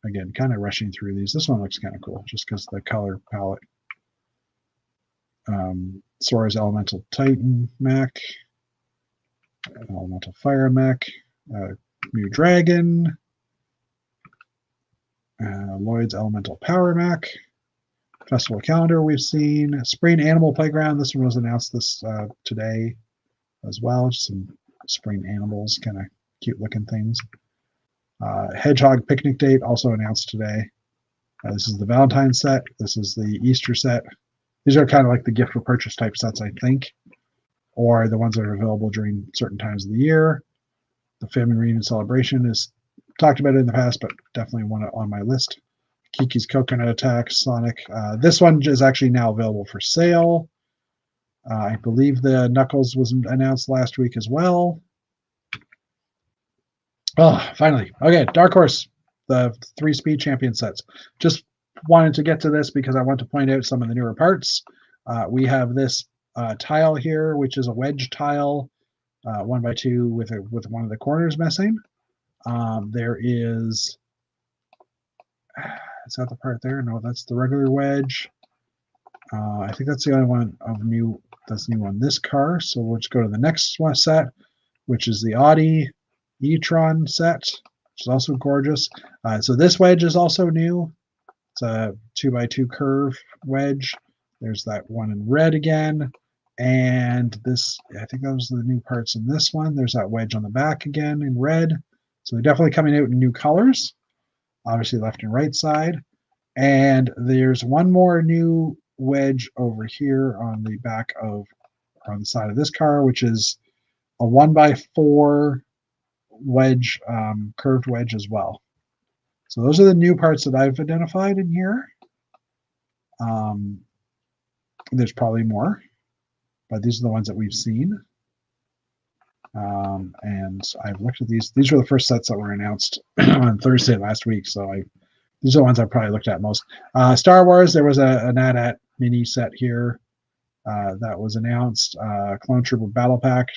A: Again, kind of rushing through these. This one looks kind of cool, just because the color palette. Sora's Elemental Titan Mech. Elemental Fire Mech. New Dragon. Lloyd's Elemental Power Mech. Festival Calendar we've seen. Spring Animal Playground. This one was announced today as well. Just some spring animals, kind of cute looking things. Hedgehog Picnic Date also announced today. This is the Valentine set. This is the Easter set. These are kind of like the gift for purchase type sets, I think, or the ones that are available during certain times of the year. The Family Reunion Celebration is talked about it in the past, but definitely one on my list. Kiki's Coconut Attack, Sonic. This one is actually now available for sale. I believe the Knuckles was announced last week as well. Oh, finally. Okay, Dark Horse, the 3 Speed Champion sets. Just wanted to get to this because I want to point out some of the newer parts. We have this tile here, which is a wedge tile, 1x2 with one of the corners missing. There is that the part there? No, that's the regular wedge. I think that's the only one of new that's new on this car. So we'll just go to the next one set, which is the Audi e-tron set, which is also gorgeous. So this wedge is also new. It's a 2x2 curve wedge. There's that one in red again. And this, I think those are the new parts in this one. There's that wedge on the back again in red. So they're definitely coming out in new colors, obviously left and right side. And there's one more new wedge over here on the back of, on the side of this car, which is a 1x4 wedge, curved wedge as well. So those are the new parts that I've identified in here. There's probably more, but these are the ones that we've seen. And I've looked at these. These were the first sets that were announced on Thursday last week. So these are the ones I've probably looked at most. Star Wars, there was an AT-AT mini set here that was announced. Clone Trooper Battle Pack,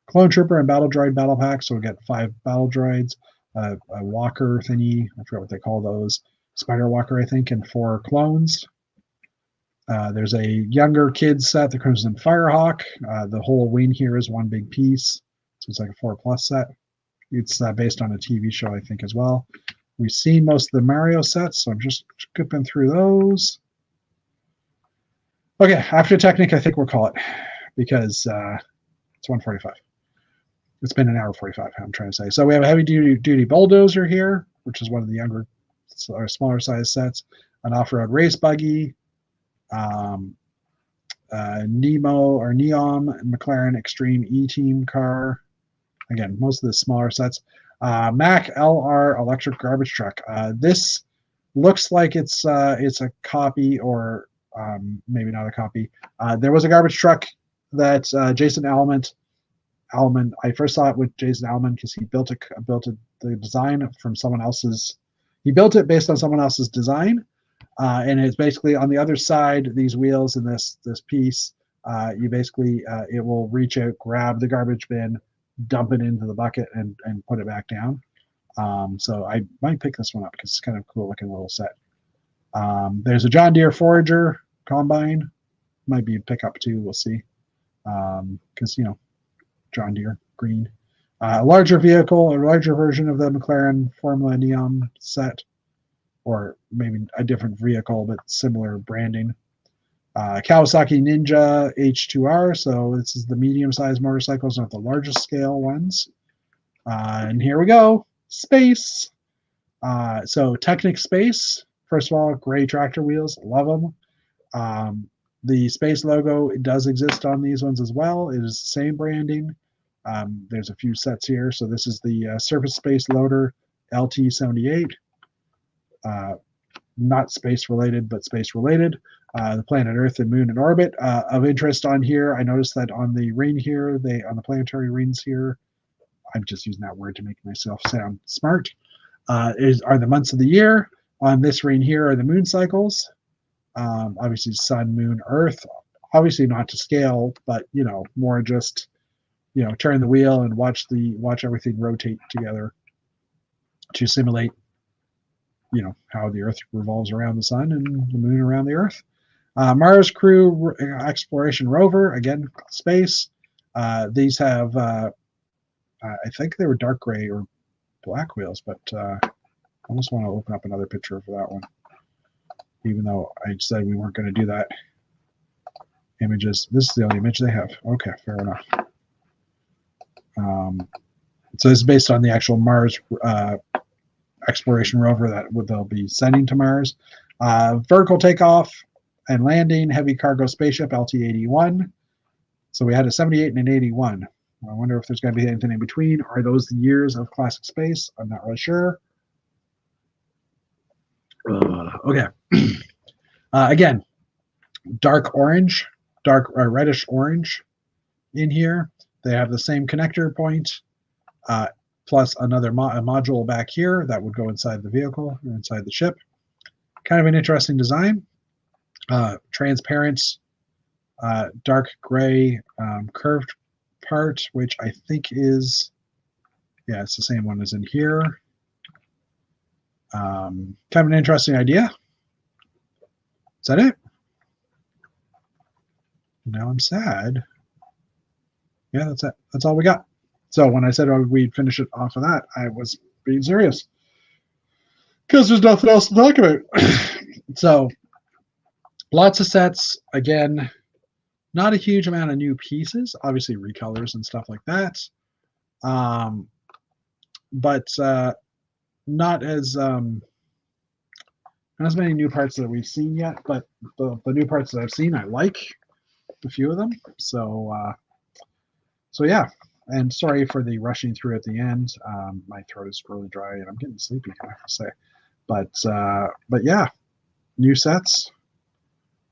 A: Clone Trooper and Battle Droid Battle Pack. So we get 5 battle droids, a walker thingy. I forgot what they call those. Spider Walker, I think, and 4 clones. There's a younger kids set, the Crimson Firehawk. The whole wing here is one big piece, so it's like a 4+ set. It's based on a TV show, I think, as well. We've seen most of the Mario sets, so I'm just skipping through those. Okay, after Technic, I think we'll call it, because it's 1:45. It's been an hour 45, I'm trying to say. So we have a heavy-duty bulldozer here, which is one of the younger or smaller size sets. An off-road race buggy. Neom McLaren Extreme E-Team car. Again, most of the smaller sets. Mack LR electric garbage truck. This looks like it's a copy, or maybe not a copy. There was a garbage truck that Jason Allman. I first saw it with Jason Allman because he built the design from someone else's. He built it based on someone else's design. And it's basically on the other side, these wheels and this piece, you basically, it will reach out, grab the garbage bin, dump it into the bucket, and put it back down. So I might pick this one up because it's kind of a cool looking little set. There's a John Deere Forager combine. Might be a pickup too, we'll see. Because, John Deere, green. A larger vehicle, a larger version of the McLaren Formula Neon set. Or maybe a different vehicle, but similar branding. Kawasaki Ninja H2R, so this is the medium-sized motorcycles, not the largest scale ones. And here we go, space. So Technic Space, first of all, gray tractor wheels, love them. The space logo, it does exist on these ones as well. It is the same branding. There's a few sets here. So this is the Surface Space Loader LT78. Not space related, but space related. The planet Earth and Moon in orbit. Of interest on here, I noticed that on the ring here, on the planetary rings here, I'm just using that word to make myself sound smart, are the months of the year. On this ring here are the moon cycles. Obviously sun, moon, earth. Obviously not to scale, but more just turn the wheel and watch everything rotate together to simulate how the Earth revolves around the sun and the moon around the Earth. Mars Crew Exploration Rover, again, space. These have, I think they were dark gray or black wheels, but I almost want to open up another picture for that one, even though I said we weren't going to do that. Images, this is the only image they have. Okay, fair enough. So this is based on the actual Mars exploration rover that they'll be sending to Mars. Vertical takeoff and landing heavy cargo spaceship LT-81. So we had a 78 and an 81. I wonder if there's going to be anything in between. Are those the years of classic space? I'm not really sure. Okay. Again, dark orange, reddish orange in here. They have the same connector point. Plus another module back here that would go inside the vehicle or inside the ship. Kind of an interesting design. Transparent, dark gray curved part, which I think is, yeah, it's the same one as in here. Kind of an interesting idea. that it? Now I'm sad. Yeah, that's it. That's all we got. So when I said we'd finish it off of that, I was being serious. Because there's nothing else to talk about. So lots of sets. Again, not a huge amount of new pieces. Obviously recolors and stuff like that. But not as many new parts that we've seen yet. But the new parts that I've seen, I like a few of them. So yeah. And sorry for the rushing through at the end. My throat is really dry and I'm getting sleepy, I have to say. But yeah, new sets.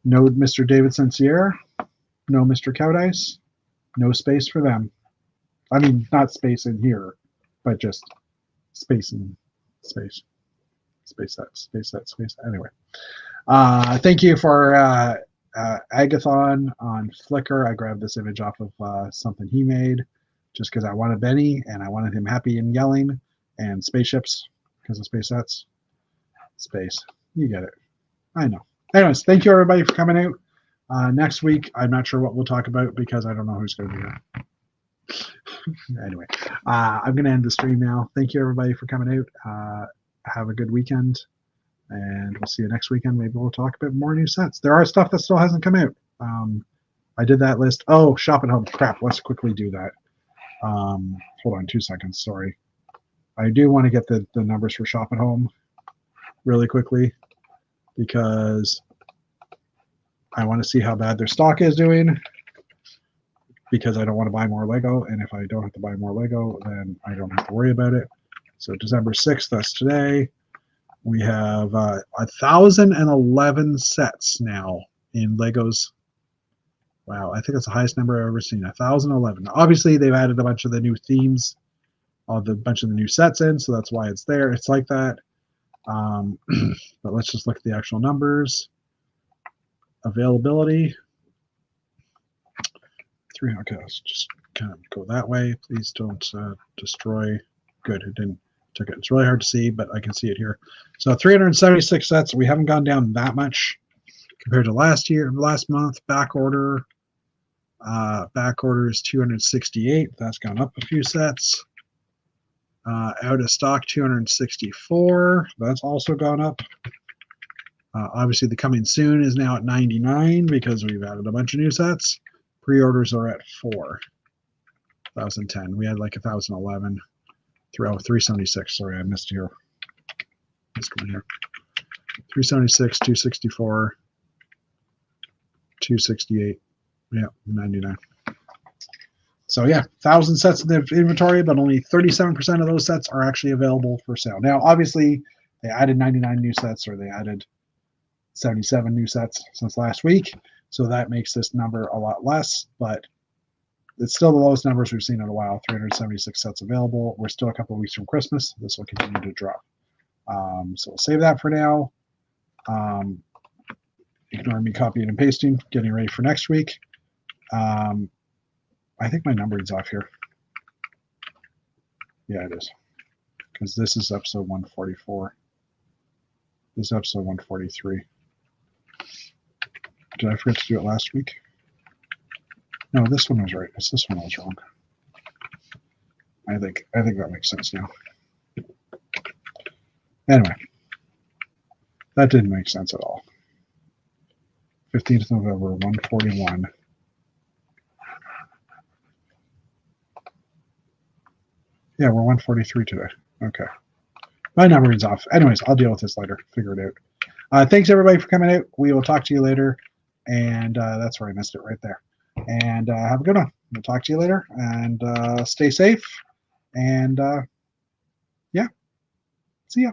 A: No Mr. David St-Cyr. No Mr. Cowdice. No space for them. I mean, not space in here, but just space in space. Space sets. Anyway. Thank you for Agathon on Flickr. I grabbed this image off of something he made just because I wanted Benny and I wanted him happy and yelling, and spaceships because of space sets. Space. You get it. I know. Anyways, thank you everybody for coming out. Next week, I'm not sure what we'll talk about because I don't know who's going to be here. Anyway, I'm going to end the stream now. Thank you everybody for coming out. Have a good weekend, and we'll see you next weekend. Maybe we'll talk about more new sets. There are stuff that still hasn't come out. I did that list. Oh, Shop at Home. Crap. Let's quickly do that. Hold on 2 seconds. Sorry. I do want to get the numbers for Shop at Home really quickly because I want to see how bad their stock is doing because I don't want to buy more Lego. And if I don't have to buy more Lego, then I don't have to worry about it. So December 6th, that's today. We have 1,011 sets now in Legos. Wow, I think that's the highest number I've ever seen, 1,011. Obviously, they've added a bunch of the new themes, bunch of the new sets in, so that's why it's there. It's like that. But let's just look at the actual numbers. Availability. Okay, let's just kind of go that way. Please don't destroy. Good, it didn't. Took it. It's really hard to see, but I can see it here. So 376 sets. We haven't gone down that much compared to last month. Back order is 268. That's gone up a few sets. Out of stock 264. That's also gone up. Obviously, the coming soon is now at 99 because we've added a bunch of new sets. Pre-orders are at 4,010. We had like 1,011. 376. Sorry, I missed here. Let's go in here. 376, 264, 268. Yeah, 99. So yeah, 1,000 sets in the inventory, but only 37% of those sets are actually available for sale. Now, obviously, they added 99 new sets, or they added 77 new sets since last week, so that makes this number a lot less, but it's still the lowest numbers we've seen in a while. 376 sets available. We're still a couple of weeks from Christmas. This will continue to drop. So we'll save that for now. Ignore me copying and pasting, getting ready for next week. I think my numbering's off here. Yeah, it is. Because this is episode 144. This is episode 143. Did I forget to do it last week? No, this one was right. It's this one I was wrong. I think that makes sense now. Anyway, that didn't make sense at all. 15th November, 141. Yeah, we're 143 today. Okay. My numbering's off. Anyways, I'll deal with this later. Figure it out. Thanks, everybody, for coming out. We will talk to you later. And that's where I missed it right there. And have a good one. We'll talk to you later. And stay safe. And yeah, see ya.